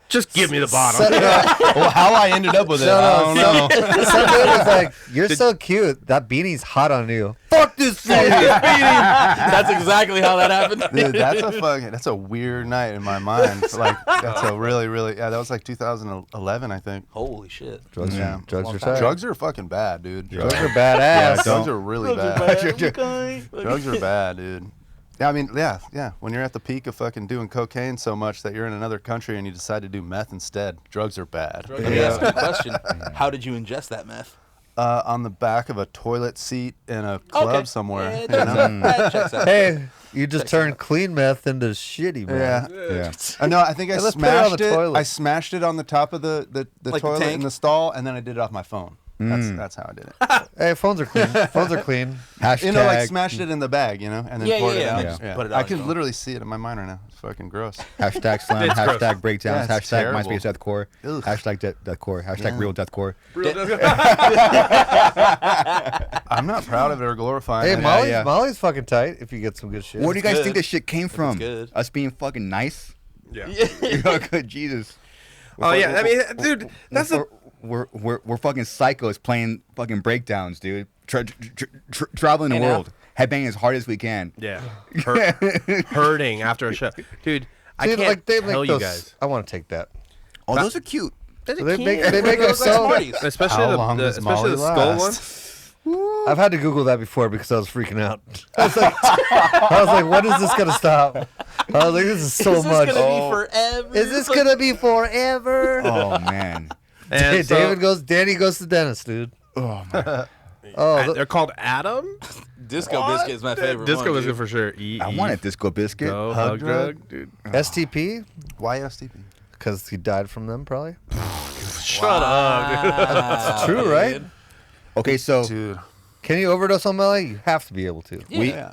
just give me the bottom. Well, how I ended up with it, I don't know. Some dude was like, "You're so cute. That beanie's hot on you." Fuck this beanie. That's exactly how that happened. Dude, that's a weird night in my mind. Like that's a really that was like 2011, I think. Holy shit! Drugs, Yeah. drugs Long are time. tight. Drugs are fucking bad, dude. Drugs are badass. Drugs are really bad. Drugs are bad, dude. Yeah, I mean, yeah. When you're at the peak of fucking doing cocaine so much that you're in another country and you decide to do meth instead, drugs are bad. Let me ask you a question. How did you ingest that meth? On the back of a toilet seat in a club somewhere. Yeah, you know? that checks out. Hey, you just turned clean meth into shitty, man. Yeah. Yeah. No, I think I Hey, let's put it on smashed the it. toilet. I smashed it on the top of the Like the toilet tank? in the stall, and then I did it off my phone. That's how I did it. Hey, phones are clean. Phones are clean. Hashtag. You know, like smashed it in the bag, and then Yeah, poured yeah, it yeah. out. Just Yeah. put it I out can and go. literally see it in my mind right now. It's fucking gross. Hashtag slam. It's gross. Hashtag breakdowns. Yeah, it's Hashtag terrible. MySpace deathcore. Ugh. Hashtag deathcore. Hashtag real deathcore. I'm not proud of it or glorifying Hey, it. Molly's, yeah. Molly's fucking tight if you get some good shit. Where do you guys good. think this shit came from? good. Us being fucking nice? Yeah. Good Jesus. Oh yeah, I mean, dude, that's the We're fucking psychos playing fucking breakdowns, dude. Traveling the Hey, now. world, headbanging as hard as we can. yeah, hurting after a show, dude. I Dude, can't like they tell make you those. guys, I want to take that. Oh, those are cute. So they make them so. Smarties. especially How long does especially the Molly skull last? one. I've had to Google that before because I was freaking out. I was like, when is this gonna stop? I was like, this is so Is this much. gonna be forever? Is this gonna be forever? Oh man. And Hey, so- Danny goes to the dentist, dude. Oh man. Oh, they're called Adam. Disco biscuit is my favorite. Disco one, biscuit dude. for sure. I want a disco biscuit. Go Hug hug drug? drug, dude. STP Why STP? because he died from them, probably. Shut up, dude. That's true, right? Okay, so Dude. Can you overdose on Melee? You have to be able to.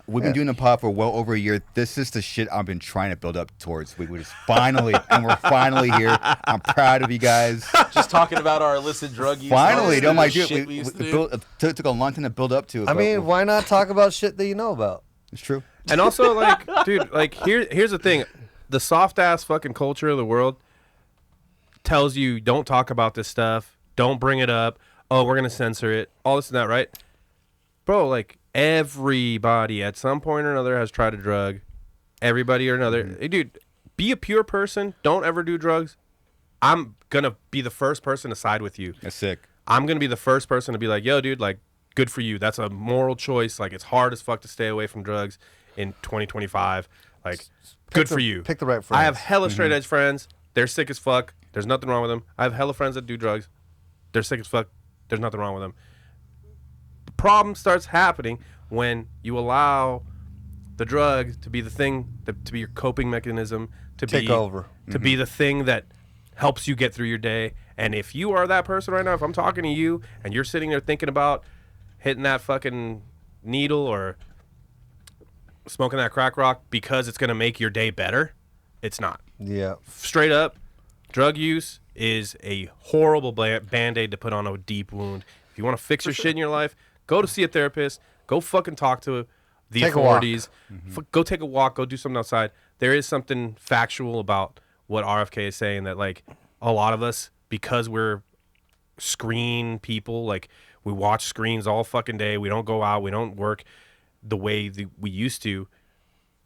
We've been doing the pod for well over a year. This is the shit I've been trying to build up towards. We're just finally, and we're finally here. I'm proud of you guys. Just talking about our illicit drug use. Finally, don't mind shit it. we used to do. Took a long time to build up to it. I mean, why not talk about shit that you know about? It's true. And also, like, dude, like, here's the thing. The soft-ass fucking culture of the world tells you, don't talk about this stuff. Don't bring it up. Oh, we're going to censor it. All this and that, right? Bro, like, everybody at some point or another has tried a drug. Everybody or another. Hey, dude, be a pure person. Don't ever do drugs. I'm going to be the first person to side with you. That's sick. I'm going to be the first person to be like, yo, dude, like, good for you. That's a moral choice. Like, it's hard as fuck to stay away from drugs in 2025. Like, good for you. Pick the right friends. I have hella straight edge friends. They're sick as fuck. There's nothing wrong with them. I have hella friends that do drugs. They're sick as fuck. There's nothing wrong with them. The problem starts happening when you allow the drug to be the thing, to be your coping mechanism, to Take over. to be the thing that helps you get through your day. And if you are that person right now, if I'm talking to you and you're sitting there thinking about hitting that fucking needle or smoking that crack rock because it's going to make your day better, it's not. Yeah. Straight up, drug use is a horrible band-aid to put on a deep wound. If you want to fix your shit in your life, go to see a therapist. Go fucking talk to the authorities. Go take a walk. Go do something outside. There is something factual about what RFK is saying, that like a lot of us, because we're screen people, like we watch screens all fucking day. We don't go out. We don't work the way we used to.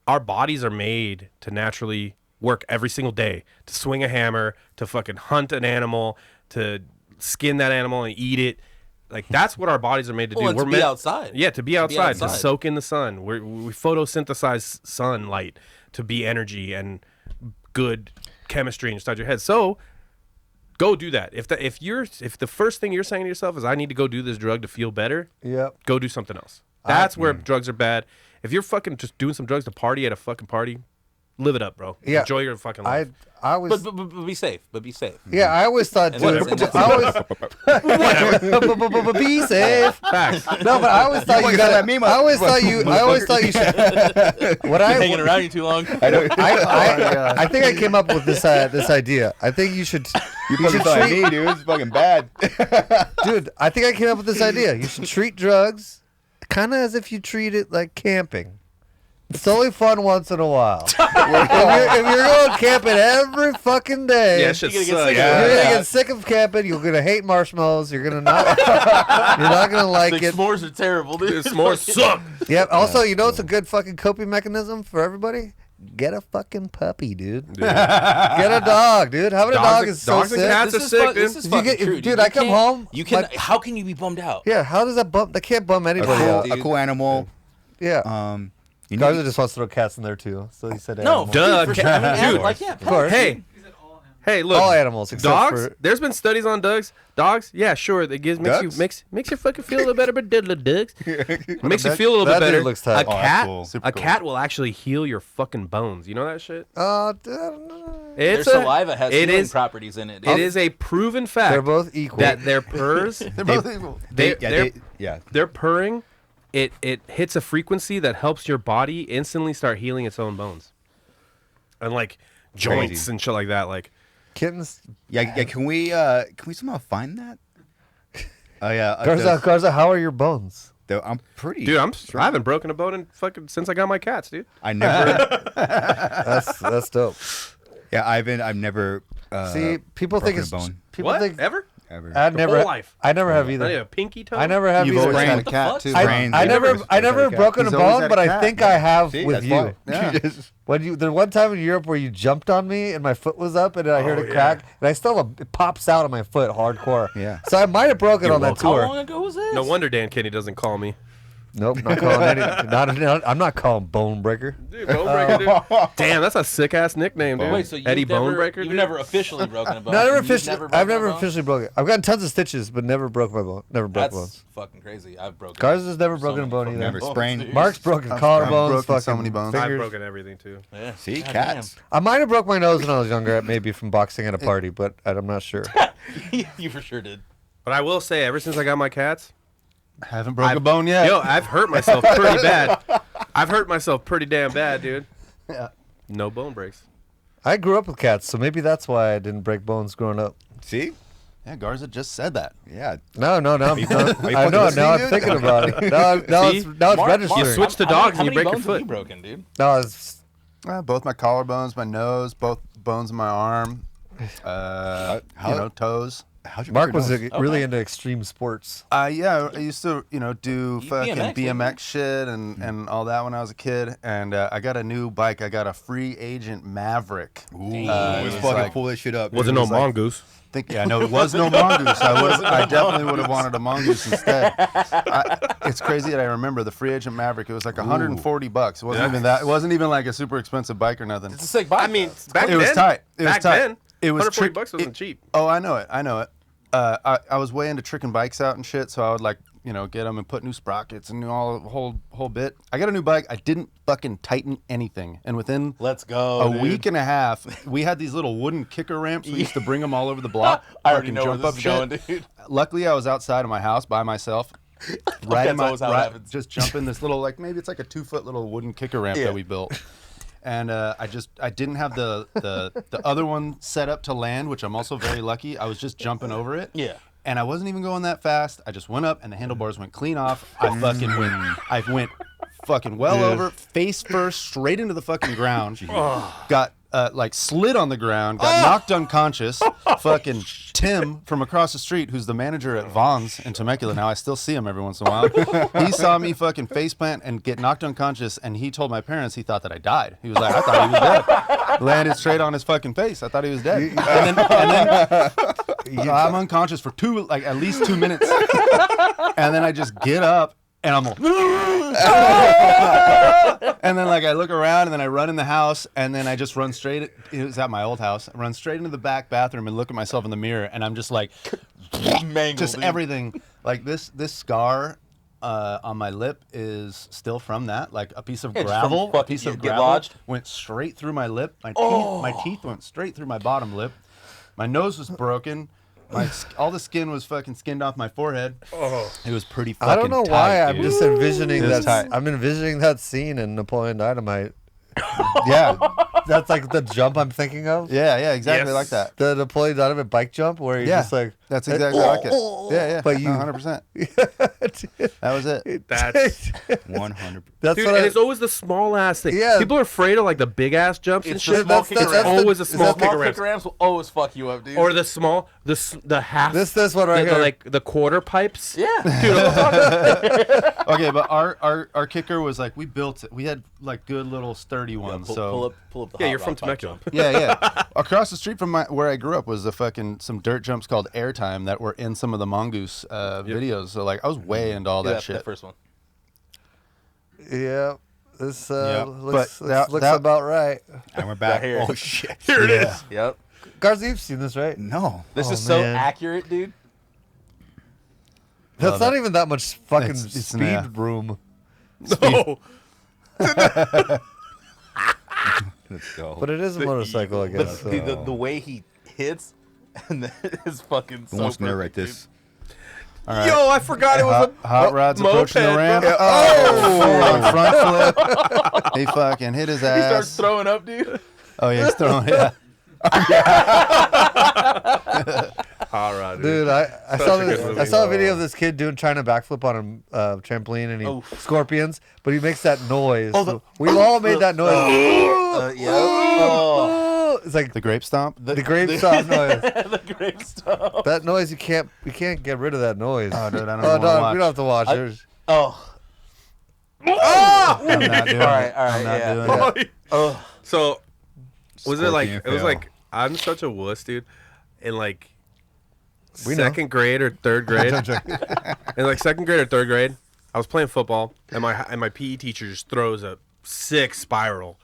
Our bodies are made to naturally work every single day, to swing a hammer, to fucking hunt an animal, to skin that animal and eat it. Like, that's what our bodies are made to do. We're meant outside. Yeah, to be outside, to soak in the sun. We photosynthesize sunlight to be energy and good chemistry inside your head. So go do that. If the first thing you're saying to yourself is, I need to go do this drug to feel better, go do something else. That's where drugs are bad. If you're fucking just doing some drugs to party at a fucking party, live it up, bro. Yeah. Enjoy your fucking life. I was. But be safe. But be safe. Yeah, I always thought. Whatever. Be safe. Facts. No, but I always thought you got that meme. I always thought you should. What I Hanging around you too long. I think I came up with this idea. I think you should. You fucking thought me, dude. It's fucking bad. Dude, I think I came up with this idea. You should treat drugs kind of as if you treat it like camping. It's only fun once in a while. if you're going camping every fucking day, Yeah, shit sucks. you're gonna get sick of camping. You're gonna hate marshmallows. You're gonna not. You're not gonna like it. S'mores are terrible, dude. S'mores suck. Yeah. Also, you know, it's a good fucking coping mechanism for everybody. Get a fucking puppy, dude. Get a dog, dude. Having a dog is so dogs and sick. cats are sick, This dude. is fucking true, Dude, I come home. You can. like- How can you be bummed out? Yeah. How does that bum? That can't bum anybody out. A cool animal. Yeah. You Garza just wants to throw cats in there too, so he said No, animals. Duh, dude, for sure. I mean, dude. like, yeah, Of course. Hey, look. All animals except dogs. for There's been studies on dogs. Dogs, yeah, sure. That makes you fucking feel a little better, but diddler dogs. Makes you feel a little bit that dude better. looks tight. A Oh, that's cat, cool. Super a cool. cat will actually heal your fucking bones. You know that shit? I don't know. It's Their saliva has it healing is properties in it. It is a proven fact. They're both equal. that their purrs. They're both evil. Their purring. It hits a frequency that helps your body instantly start healing its own bones, and like joints and shit like that. Like Kittens. Yeah. Can we somehow find that? Oh yeah. Garza, how are your bones? I'm pretty. dude, I haven't broken a bone in fucking since I got my cats, dude. I never. That's dope. Yeah, I've never. See, people think broken it's a bone. people What? think Ever? Ever. I'd never. whole life. I never have I either. have a pinky toe. I never have You've either. always had a What the cat fuck? too. Brains. I never He's broken a He's always bone, had but a I cat, think man. I have See, with that's you. why. Yeah. When the one time in Europe where you jumped on me and my foot was up and I heard it crack and I still it pops out of my foot hardcore. Yeah. So I might have broken on that How tour. long ago was this? No wonder Dan Kenny doesn't call me. Nope, not calling any. I'm not calling Bone Breaker. Dude, Bonebreaker, dude. Damn, that's a sick ass nickname, dude. Wait, so you've Eddie never, Bonebreaker, You've dude? never officially broken a bone. No, You've I've broken never a bone? officially broken. I've gotten tons of stitches, but never broke my bone. Never broke That's bones. fucking crazy. I've broken. Garza's never so broken a many bone fucking either. Never bones, sprained. dude. Mark's broken I've collarbones, broken fucking so many bones. I've fingers. broken everything too. Yeah. See, God cats. I might have broke my nose when I was younger, maybe from boxing at a party, but I'm not sure. damn. You for sure did. But I will say, ever since I got my cats, Haven't broke a bone yet. Yo, I've hurt myself pretty bad. I've hurt myself pretty damn bad, dude. Yeah. No bone breaks. I grew up with cats, so maybe that's why I didn't break bones growing up. See? Yeah, Garza just said that. Yeah. No. you I fucking know. listening, Now I'm dude? thinking about it. Now See? it's Mark, registering. You switch to dogs and you break your bones have foot. you broken, dude? No, it's Both my collarbones, my nose, both bones in my arm, toes. How'd you Mark break was your nose? really into extreme sports. Yeah, I used to, do fucking BMX, BMX shit and all that when I was a kid. And I got a new bike. I got a free agent Maverick. Ooh, it let's was fucking like- pull this shit up. Wasn't no mongoose. No, it was no mongoose. I definitely would have wanted a mongoose instead. It's crazy that I remember the free agent Maverick. It was like $140. It wasn't even that. It wasn't even like a super expensive bike or nothing. It's a sick bike. I mean, though. back It was then, tight. It was back tight. then, It was $140 wasn't cheap. Oh, I know it. I was way into tricking bikes out and shit, so I would get them and put new sprockets and all the whole bit. I got a new bike. I didn't fucking tighten anything, and within Let's go. a dude. week and a half, we had these little wooden kicker ramps. We used to bring them all over the block. I already fucking know where jump this up is shit. going, dude. Luckily, I was outside of my house by myself. That's always how it happens. Just jump in this little, maybe it's like a 2-foot little wooden kicker ramp Yeah. that we built. And I didn't have the other one set up to land, which I'm also very lucky. I was just jumping over it. Yeah. And I wasn't even going that fast. I just went up and the handlebars went clean off. I went fucking well over, face first, straight into the fucking ground. Got slid on the ground, got knocked unconscious. Fucking Tim from across the street, who's the manager at Vaughn's in Temecula now, I still see him every once in a while. He saw me fucking faceplant and get knocked unconscious, and he told my parents he thought that I died. He was like, I thought he was dead. Landed straight on his fucking face. I thought he was dead. And then I'm unconscious for at least 2 minutes. And then I just get up and I'm like, and then I look around and then I run in the house and then I just run straight. It was at my old house. I run straight into the back bathroom and look at myself in the mirror and I'm just Mangled, just dude. everything. This scar on my lip is still from that. Like a piece of Yeah, just gravel, from a piece of get gravel lodged? went straight through my lip. My teeth went straight through my bottom lip. My nose was broken. All the skin was fucking skinned off my forehead. It was pretty fucking I don't know why. tight, I'm dude. just envisioning It was that. tight. I'm envisioning that scene in Napoleon Dynamite. Yeah, That's like the jump I'm thinking of. yeah, exactly Yes. like that. The Napoleon Dynamite bike jump where you're Yeah, just like, that's exactly like it. Yeah, But you- 100%. That was it. That's 100. that's dude, what and I, it's always the small ass thing. Yeah. People are afraid of the big ass jumps and It's shit. the small That's- kicker that's ramps. the- always a small Small kicker ramps. kicker ramps will always fuck you up, dude. Or the small, the half. this one right the, here. the quarter pipes. yeah. Dude, I'm talking- Okay, but our kicker was we built it. We had good little sturdy ones. Pull So up the yeah, hot you're rod from pipe Temecula. jump. yeah. Across the street from where I grew up was some dirt jumps called Airtime that were in some of the mongoose videos. So I was way into all Yeah, that shit. That first one. yeah, this Yeah, looks, but that- looks that- about right. And we're back. here. Oh shit. Here it is. Yep. Garza, you've seen this, right? No. This Oh, is so man. accurate, dude. That's Love not it. even that much fucking It's speed yeah. room. No. Let's go. But it is a motorcycle, I But guess. the way he hits and is fucking Who so wants to narrate perfect, this? All right. Yo, I forgot it was Hot Rod's approaching the moped, ramp. bro. Oh, front flip. He fucking hit his dude. He starts ass. throwing up, dude. Oh yeah, he's throwing. Yeah. All right, Dude, I Such saw a good this. movie. I saw a video of this kid trying to backflip on a trampoline and he Oof. scorpions, but he makes that noise. Oh, the- We've all made that noise. Yeah. Oh. It's like The grape stomp. the grape stop noise. The grape stuff. That noise you can't get rid of that noise. Oh, dude, I don't Oh, want to no, watch. we don't have to watch. There's Oh. I'm not doing All right, it. all right, I'm not yeah. doing it. Oh. So, was it Scorpion it was fail. I'm such a wuss, dude. In We know. second grade or third grade, in second grade or third grade, I was playing football, and my PE teacher just throws a sick spiral,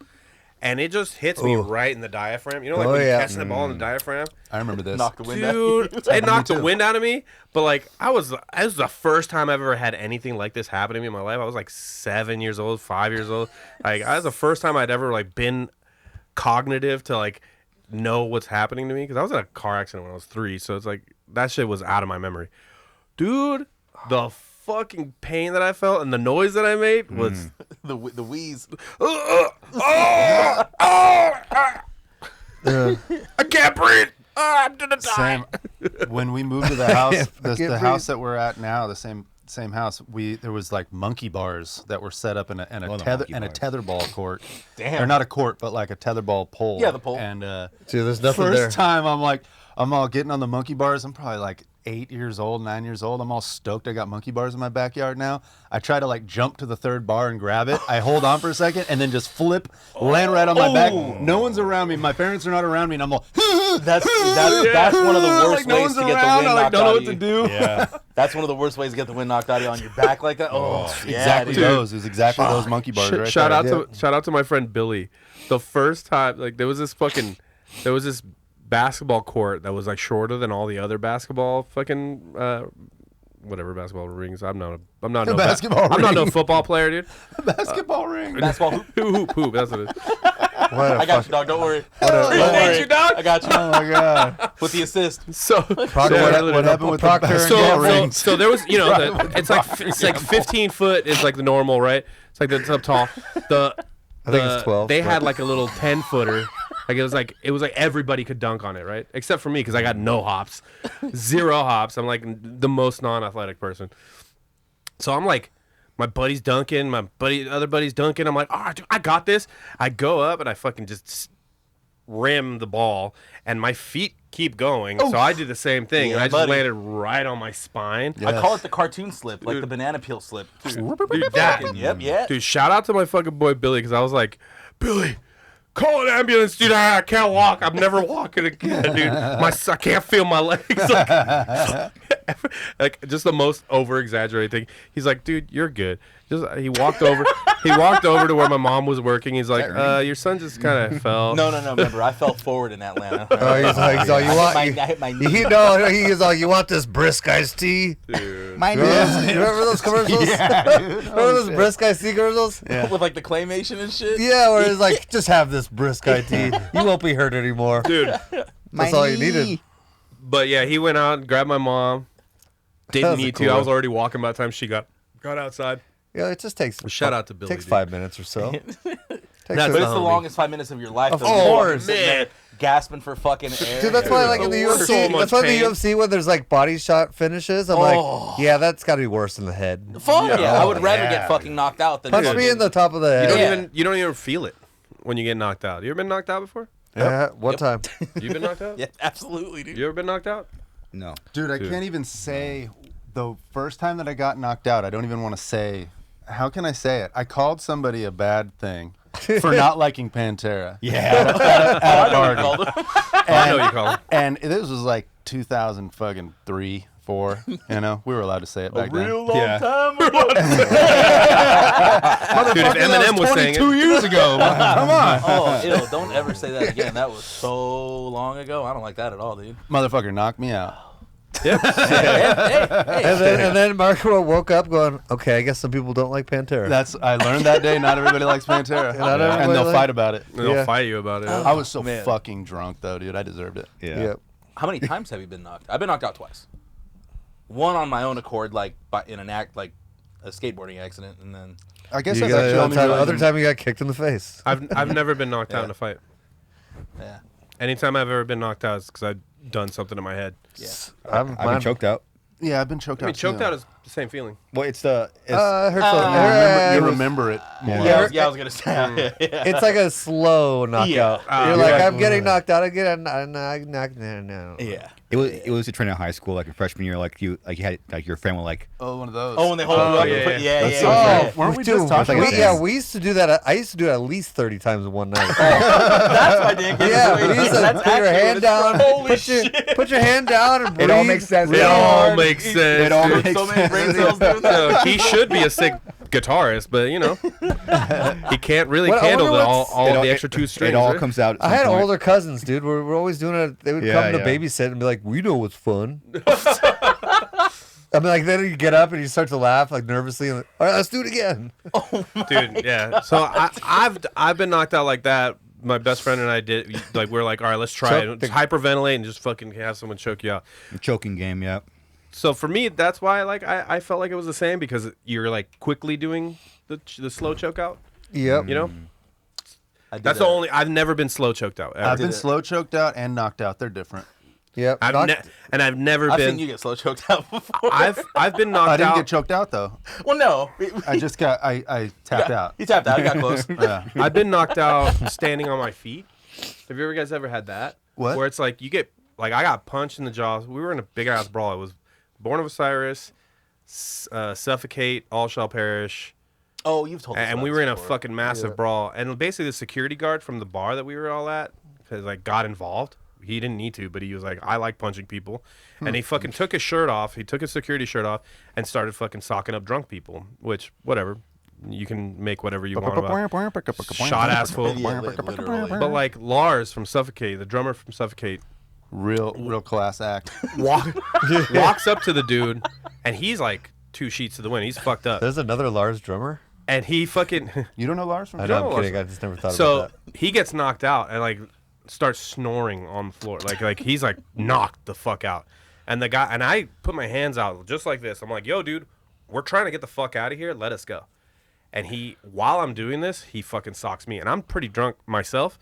and it just hits me Ooh. right in the diaphragm. You know, Oh, when you yeah. catch the ball in the diaphragm. I remember this. Knock the wind out of you. Dude, it knocked the wind out of me. But it was the first time I've ever had anything like this happen to me in my life. I was 7 years old, 5 years old. That was the first time I'd ever been cognitive to know what's happening to me, because I was in a car accident when I was 3. So it's that shit was out of my memory, dude. The fucking pain that I felt and the noise that I made was The wheeze. I can't breathe. I'm gonna die. Same. When we moved to the house, the breathe. house that we're at now, the same house, there was like monkey bars that were set up in a the tether monkey and a bars. tetherball court. Damn. Or not a court, but like a tetherball pole. Yeah, the pole. And Dude, there's nothing first there. time I'm all getting on the monkey bars. I'm probably like 8 years old, 9 years old. I'm all stoked I got monkey bars in my backyard now. I try to like jump to the third bar and grab it. I hold on for a second and then just flip, land right on my back. No one's around me. My parents are not around me, and I'm all. That's one of the worst like, no ways one's to get the around. wind I knocked don't know out what of to you. do. Yeah. That's one of the worst ways to get the wind knocked out of you on your back like that. Oh, yeah, Exactly dude. those. It was exactly those monkey bars right shout there. out to my friend Billy. The first time, like there was this basketball court that was like shorter than all the other basketball fucking whatever basketball rings. I'm not Basketball no ring. football player, dude. Basketball ring. Basketball hoop. Hoop. That's what it is. What a I got you, dog. Don't worry. What a- Appreciate you, dog. I got you. Oh my god. With the assist. So Proctor, What happened with Proctor the and basketball Gamble. rings? So there was, it's like 15 foot is like the normal, right? It's like it's up tall. I think it's 12, They but- had like a little 10-footer. It was like everybody could dunk on it, right? Except for me because I got no hops, 0 hops. I'm like the most non-athletic person. So I'm like, my buddy's dunking, other buddy's dunking. I'm like, oh, dude, I got this. I go up and I fucking just rim the ball, and my feet keep going. So I do the same thing, and Yeah, I just buddy. landed right on my spine. I call it the cartoon slip, like the banana peel slip. Dude, that. Yep, yeah. Dude, shout out to my fucking boy Billy because I was like, Billy, call an ambulance, dude. I can't walk. I'm never walking again, dude. I can't feel my legs. Like just the most over exaggerated thing. He's like, dude, you're good. He walked over to where my mom was working. He's like, your son just kind of fell. No. Remember, I fell forward in Atlanta. Oh, he's all, you want? I hit my knee. He's all, you want this brisk iced tea? Dude. My Remember those commercials? Yeah, dude. Remember those brisk iced tea commercials? With like the claymation and shit. Yeah, where it's like, just have this brisk iced tea. You won't be hurt anymore. Dude. That's all you needed. But yeah, he went out and grabbed my mom. Didn't was a need cool to. I one. was already walking by the time she got outside. Yeah, it just takes. Shout out to Billy, Takes dude. 5 minutes or so. That's But it's the homie. longest 5 minutes of your life. Of though. You're course. sitting there gasping for fucking air. Dude, that's why, like in the So UFC, much that's why in pain. the UFC when there's like body shot finishes, I'm like, yeah, that's got to be worse than the head. Fuck yeah. I would Oh, rather yeah, get fucking knocked out than Punch me in the top of the head. You don't even feel it when you get knocked out. You ever been knocked out before? One time. You been knocked out? Yeah, absolutely, dude. You ever been knocked out? No. Dude, I can't even say the first time that I got knocked out. I don't even want to say. How can I say it? I called somebody a bad thing for not liking Pantera. Yeah. At a party. I know what you call it. And this was like 2003, 4. You know, we were allowed to say it back then. long Yeah. time ago. Dude, if Eminem was saying 22 it. years ago. Come on. Oh, ew, don't ever say that again. That was so long ago. I don't like that at all, dude. Motherfucker knocked me out. Hey, And then Marco woke up going, okay, I guess some people don't like Pantera. I learned that day. Not everybody likes Pantera, Not everybody and they'll like- fight about it. They'll Yeah. fight you about it. I was so Man. fucking drunk though, dude. I deserved it. Yeah. Yep. How many times have you been knocked? I've been knocked out twice. One on my own accord, like in an act, like a skateboarding accident, and then I guess You that's got, actually only other realizing- time you got kicked in the face. I've never been knocked out Yeah. in a fight. yeah, Anytime I've ever been knocked out is because I've done something to my head. yeah. I've been choked out. Yeah, I've been choked I mean, out. choked too. out is the same feeling. Well, it's the. It's, I heard You so. remember it more. Yeah. I was gonna say. It's like a slow knockout. Ah, You're like, yeah. I'm getting knocked out again. No. Yeah. it was a training in high school, like in freshman year, like you had like your friend would like. Oh, one of those. Oh, when they hold you up yeah, and put, yeah. yeah, That's yeah, so yeah. funny. Weren't we Dude, just talking like about that? this? we used to do that. I used to do it at least 30 times in one night. That's why I didn't get Yeah, this way. we used to That's put your actually hand what it's down. from. Holy Put your hand down and breathe. It all makes sense. It all makes sense. It all dude. makes So many brain cells doing that. He should be a sick guitarist, but he can't really What- I handle wonder all what's- the extra two strings. It all right? comes out. At I some had point. older cousins, dude. We're always doing it. They would Yeah, come to yeah. babysit and be like, "We know what's fun." I mean, like then you get up and you start to laugh like nervously. And, all right, let's do it again. Dude, yeah. So I've been knocked out like that. My best friend and I did we're like, all right, let's try it. Choke Just hyperventilate and just fucking have someone choke you out. Choking game, yeah. So for me, that's why like I felt like it was the same because you're like quickly doing the slow choke out. Yep. You know, I did that's the only. I've never been slow choked out. Ever. I've been slow choked out and knocked out. They're different. Yep. I've never I've been. seen you get slow choked out before. I've been knocked I didn't out. get choked out though. well, no. I just got I tapped out. You tapped out. You got close. Yeah. I've been knocked out standing on my feet. Have you guys ever had that? What? Where it's like you get like I got punched in the jaw. We were in a big ass brawl. It was Born of Osiris, Suffocate, All Shall Perish. Oh, you've told us And about we this were in a before. fucking massive brawl. And basically the security guard from the bar that we were all at, because like got involved. He didn't need to, but he was like, I like punching people. And he fucking took his shirt off. He took his security shirt off and started fucking socking up drunk people, which, whatever. You can make whatever you want about shot ass full. Yeah, literally. But like Lars from Suffocate, the drummer from Suffocate, Real class act. walks up to the dude, and he's like 2 sheets to the wind. He's fucked up. There's another Lars drummer. And he fucking... You don't know Lars from? I don't know, I'm know kidding. Lars. I just never thought So about that. he gets knocked out and like starts snoring on the floor. Like he's like knocked the fuck out. And the guy... And I put my hands out just like this. I'm like, yo, dude, we're trying to get the fuck out of here. Let us go. And he... While I'm doing this, he fucking socks me. And I'm pretty drunk myself.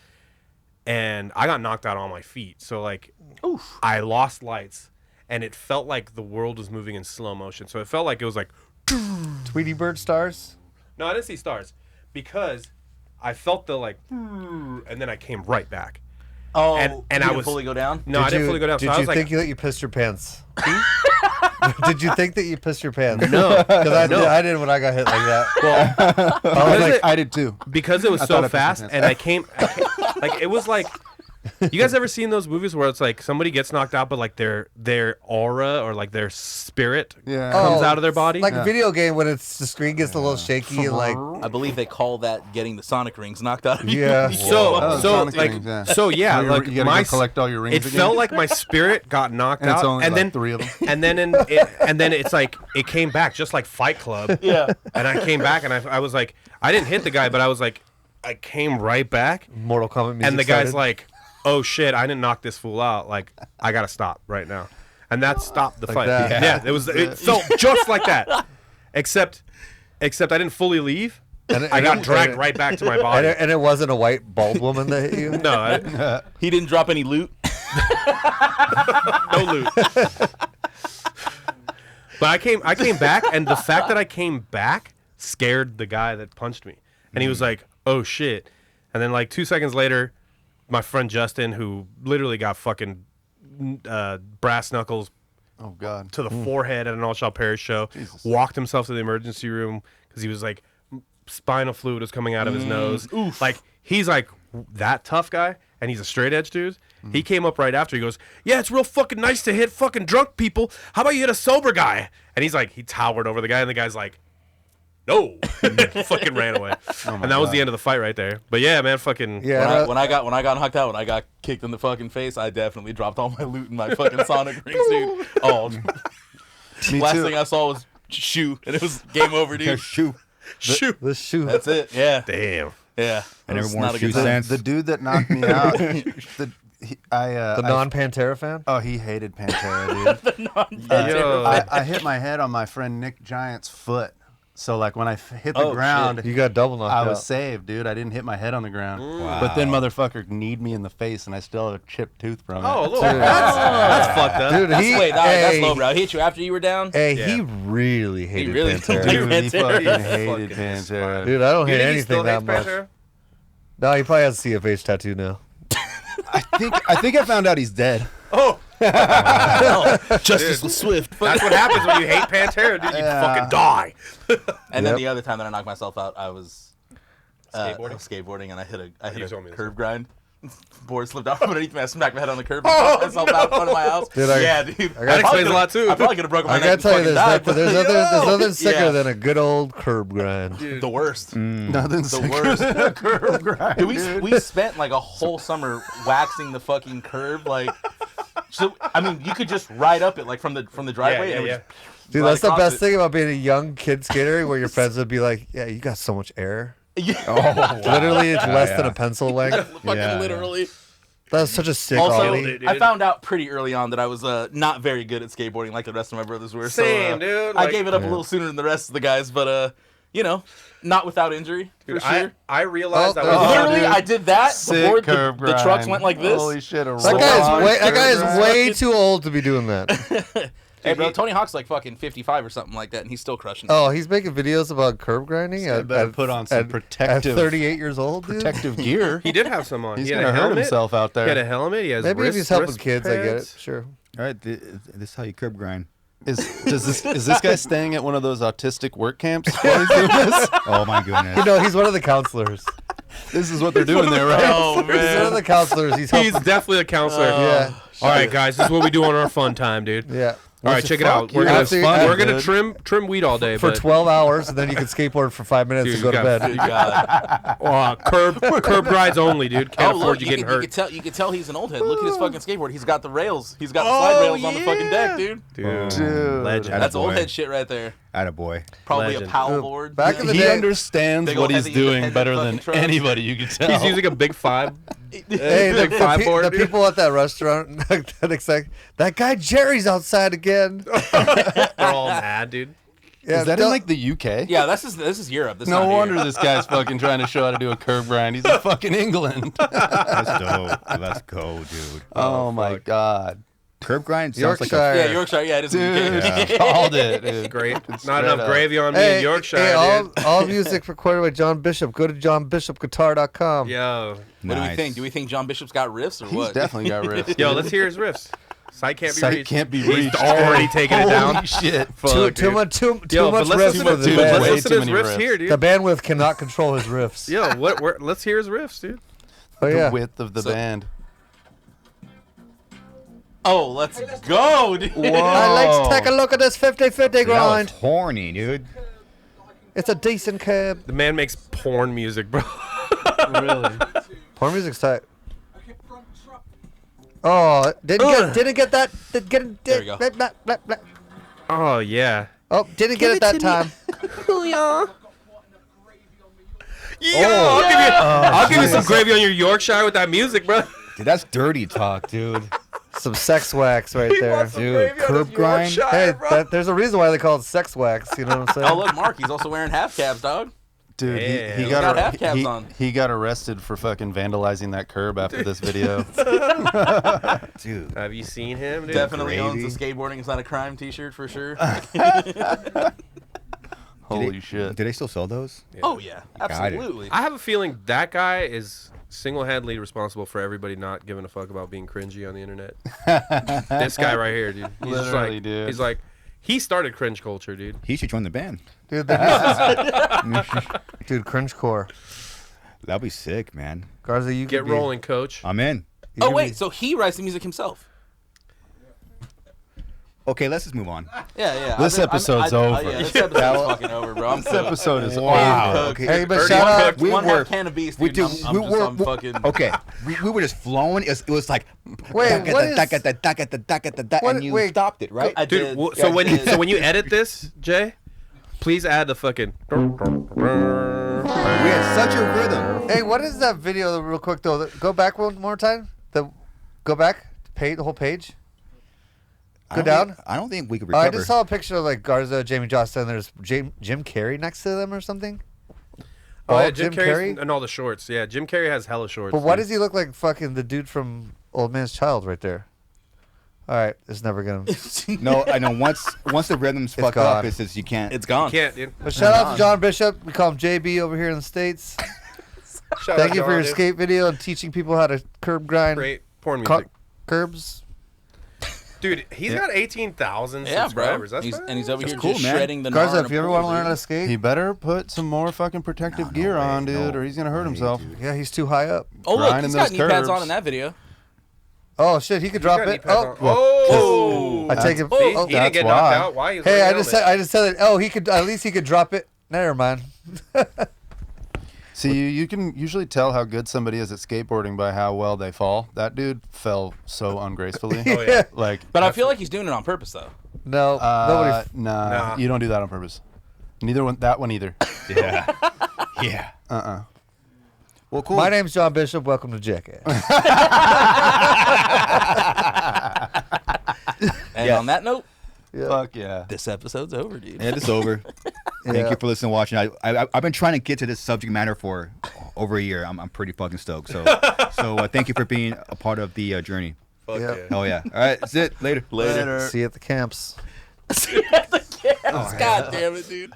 And I got knocked out on my feet. So, like, oof. I lost lights. And it felt like the world was moving in slow motion. So it felt like it was like... Tweety Bird stars? No, I didn't see stars. Because I felt the, like... And then I came right back. Oh, And you I didn't was... fully go down? No, I didn't fully go down. Did So I you was like... think that you pissed your pants? Did you think that you pissed your pants? No. Because No. I did when I got hit like that. Well, I was like, I did too. because it was I thought so I pissed my fast, pants. and I came... Like, it was like... You guys ever seen those movies where it's like somebody gets knocked out, but like their aura or like their spirit Yeah. comes Oh, out of their body? like a video game when it's the screen gets a little shaky and like, I believe they call that getting the Sonic rings knocked out of you. Yeah. Oh, Sonic like, rings, yeah. so yeah, Where like you gotta my go collect all your rings it again? felt like my spirit got knocked And it's out, only and like then 3 of them. and then and then it's like it came back just like Fight Club. Yeah. And I came back and I was like, I didn't hit the guy, but I was like, I came right back, Mortal Kombat music and the guy's started. like, oh shit, I didn't knock this fool out. Like, I gotta stop right now. And that stopped the fight. that. Yeah, it felt just like that. Except I didn't fully leave. I got dragged right back to my body. And it wasn't a white bald woman that hit you? No, He didn't drop any loot. no loot. But I came back, and the fact that I came back scared the guy that punched me. And he was like, oh shit. And then like 2 seconds later, my friend Justin, who literally got fucking brass knuckles Oh God. to the forehead at an All Shall Perish show, walked himself to the emergency room because he was like spinal fluid was coming out of his nose. Like he's like that tough guy, and he's a straight edge dude. He came up right after. He goes, "Yeah, it's real fucking nice to hit fucking drunk people. How about you hit a sober guy?" And he's like, he towered over the guy, and the guy's like, "No," fucking ran away. And that was the end of the fight right there. But yeah, man, fucking Yeah. When I got knocked out, when I got kicked in the fucking face, I definitely dropped all my loot in my fucking Sonic rings, dude. Oh, Me last too. thing I saw was shoe, and it was game over, dude. Shoe. shoot. The shoe. That's it. Yeah, Damn. yeah. I It never was worn not a shoes good time. since. The dude that knocked me out, The non-Pantera fan? oh, he hated Pantera, dude. Yo. I hit my head on my friend Nick Giant's foot. So like when I hit the Oh, ground, You got double knocked I out. was saved, dude. I didn't hit my head on the ground. Wow. But then motherfucker kneed me in the face, and I still have a chipped tooth from it. Oh, look, that's fucked up. Dude, That's, he, that's low, bro. He hit you after you were down. Hey, Yeah. he really hated really Pantera. did. Dude, he Pantera. fucking hated Pantera. Dude, I don't You hate think he still anything that hates much. Pantera? No, he probably has a CFH tattoo now. I think I found out he's dead. Oh, Justice was swift. that's what happens when you hate Pantera, dude. You fucking die. And then Yep. the other time that I knocked myself out, I was Skateboarding? and I hit You a told me this. curb grind. Board slipped off underneath me. I smacked my head on the curb and knocked myself out in front of my house. Dude, yeah, dude. gotta- That explains a lot too. I probably could have broken my I neck. gotta and tell you fucking this, died, Nick, but there's nothing sicker Yeah. than a good old curb grind. the worst. Nothing's The worst. curb grind. Dude, we spent like a whole summer waxing the fucking curb. Like, so I mean, you could just ride up it like from the driveway. and it would just Dude, ride that's the across best it. thing about being a young kid skater where your friends would be like, yeah, you got so much air. Yeah, Literally, it's less than yeah. a pencil length. fucking Yeah. literally. That was such a sick Also, ollie. dude. I found out pretty early on that I was not very good at skateboarding like the rest of my brothers were. Same, so, dude. I Like- gave it up a little sooner than the rest of the guys, but not without injury, Dude, for sure. I realized Oh, I there's- was Literally, dude. I did that Sick before curb the trucks grind. went like this. Holy shit! That guy is way too old to be doing that. Hey, bro, Tony Hawk's like fucking 55 or something like that, and he's still crushing. Oh, he's making videos about curb grinding. This guy better put on some protective- At 38 years old, dude. protective gear. He did have some on. He's He had gonna a hurt helmet. himself out He had there. a helmet. He has Maybe if wrist, he's helping wrist kids, I get it. pads. Sure. All right, this is how you curb grind. Is this guy staying at one of those autistic work camps while he's doing this? Oh my goodness. No, he's one of the counselors. This is what they're doing there, right? Oh He's one of the counselors. He's He's helping. definitely a counselor. Yeah. All right, guys, this is what we do on our fun time, dude. Yeah. All right, check it out. you. We're gonna That's fun, we're gonna dude. trim weed all day, For but 12 hours, and then you can skateboard for 5 minutes Dude, and go to you bed. got- You got it. curb rides only, dude. Can't Oh, afford look, you you getting can, hurt. you can tell he's an old head. Look at his fucking skateboard. He's got the rails. He's got the slide rails on the fucking deck, dude. Dude, legend. That's old Attaboy. head shit right there. Attaboy. Probably Legend. a Powell Dude, board. back in the He day, understands Big what old he's heavy doing independent better fucking than trucks. anybody you can tell. He's using a big five. hey, big five board, the dude. people at that restaurant, that guy Jerry's outside again. They're all mad, dude. Yeah, Is that in don't- like the UK? Yeah, this is Europe. This is No not here. wonder this guy's fucking trying to show how to do a curb grind. He's in fucking England. Let's go. Let's go, dude. Oh my god. Curb grind sounds Yorkshire. like Yeah, Yorkshire. Yeah, it is in the Dude, UK. Yeah. called it. Dude. Great. Not Straight enough up. gravy on me in Yorkshire, hey, dude. all music recorded by John Bishop. Go to johnbishopguitar.com. Yo, What do we Nice. think? Do we think John Bishop's got riffs or He's what? definitely got riffs. yo, let's hear his riffs. Sight can't be Sight reached. can't be He's reached. already taking it down. Holy shit. Too dude. much Yo, but let's riffs listen for to the dude, let's band. way listen to too his many riffs riffs. here, dude. The bandwidth cannot control his riffs. Yo, let's hear his riffs, dude. Oh The yeah. width of the So- band. Oh, let's go, dude. I'd like to take a look at this 50-50 Dude, that was grind. horny, dude. It's a decent curb. The man makes porn music, bro. Really? Porn music's tight. Oh, didn't get that. There we go. Oh yeah. Oh, didn't get it that time. I'll give you some gravy on your Yorkshire with that music, bro. Dude, that's dirty talk, dude. Some sex wax right there. Dude, curb grind. Hey, there's a reason why they call it sex wax. You know what I'm saying? Oh, look, Mark. He's also wearing half cabs, dog. Dude, Yeah. he He's got, got half cabs on. he got arrested for fucking vandalizing that curb after this video. Dude. Have you seen him, dude? Definitely owns gravy. the skateboarding is not a crime T-shirt for sure. Holy shit. Do they still sell those? Oh yeah, absolutely. I have a feeling that guy is single-handedly responsible for everybody not giving a fuck about being cringy on the internet. This guy right here, dude. He's just Literally, like, dude. He's like, he started cringe culture, dude. He should join the band. Dude, dude, cringecore. That'd be sick, man. Garza, you Get could be- rolling, coach. I'm in. you Oh could wait, be- so he writes the music himself? Okay, let's just move on. Yeah. This episode's over. Yeah, this episode's fucking over, bro. I'm This episode is Wow. over. Okay. Hey, but Ernie shout out. cooked. We One were- half can of beast, We dude. do. I'm fucking. Okay. We were just flowing. It was like. Wait, what is- What- and you wait. stopped it, right? I Dude, did. so I when did. so when you edit this, Jay, please add the fucking. We had such a rhythm. Hey, what is that video? Real quick though. Go back one more time. Go back. The whole page. Go down. I don't think we could Oh, I recover. just saw a picture of like Garza, Jamie Johnson, and there's Jim Carrey next to them or something. Oh, yeah, Jim Jim Carrey. Carrey and all the shorts. Yeah, Jim Carrey has hella shorts. But why dude. does he look like fucking the dude from Old Man's Child right there? All right, it's never gonna. No, I know. Once the rhythms fuck gone. up, it's just you can't. It's gone. Can't, dude. But shout out to John Bishop. We call him JB over here in the States. Shout Thank out you for John, your dude. skate video and teaching people how to curb grind Great porn cu- music. curbs. Dude, he's got 18,000 Yeah, bro. subscribers. That's He's, fine. and he's over That's here cool, just man. shredding the Garza, gnar if in you a ever pool, want to learn how dude. to skate, He better put some more fucking protective No, gear no on, way, dude, no or he's gonna hurt way, himself. dude. yeah, he's too high up. Oh look, grinding he's got those knee pads curves. on in that video. Oh shit, he could He's drop got knee it. pads Oh, on. Oh, I take it. See, Oh, he didn't that's get why. knocked out. Why? He was hey, wearing I a just said. helmet. I just said that. Oh, he could. At least he could drop it. Never mind. See, you can usually tell how good somebody is at skateboarding by how well they fall. That dude fell so ungracefully. Oh, yeah. Like, But I feel like he's doing it on purpose though. No, nobody. nah, you don't do that on purpose. Neither one, that one either. Yeah. Yeah. Well, cool. My name's John Bishop. Welcome to Jackass. And Yeah. on that note, Fuck yeah. this episode's over, dude. Yeah, it's over. Thank you for listening and watching. I've been trying to get to this subject matter for over a year. I'm pretty fucking stoked. So thank you for being a part of the journey. Fuck Yeah. yeah. Hell yeah. All right, that's it. Later. Later. See you at the camps. God damn it, dude.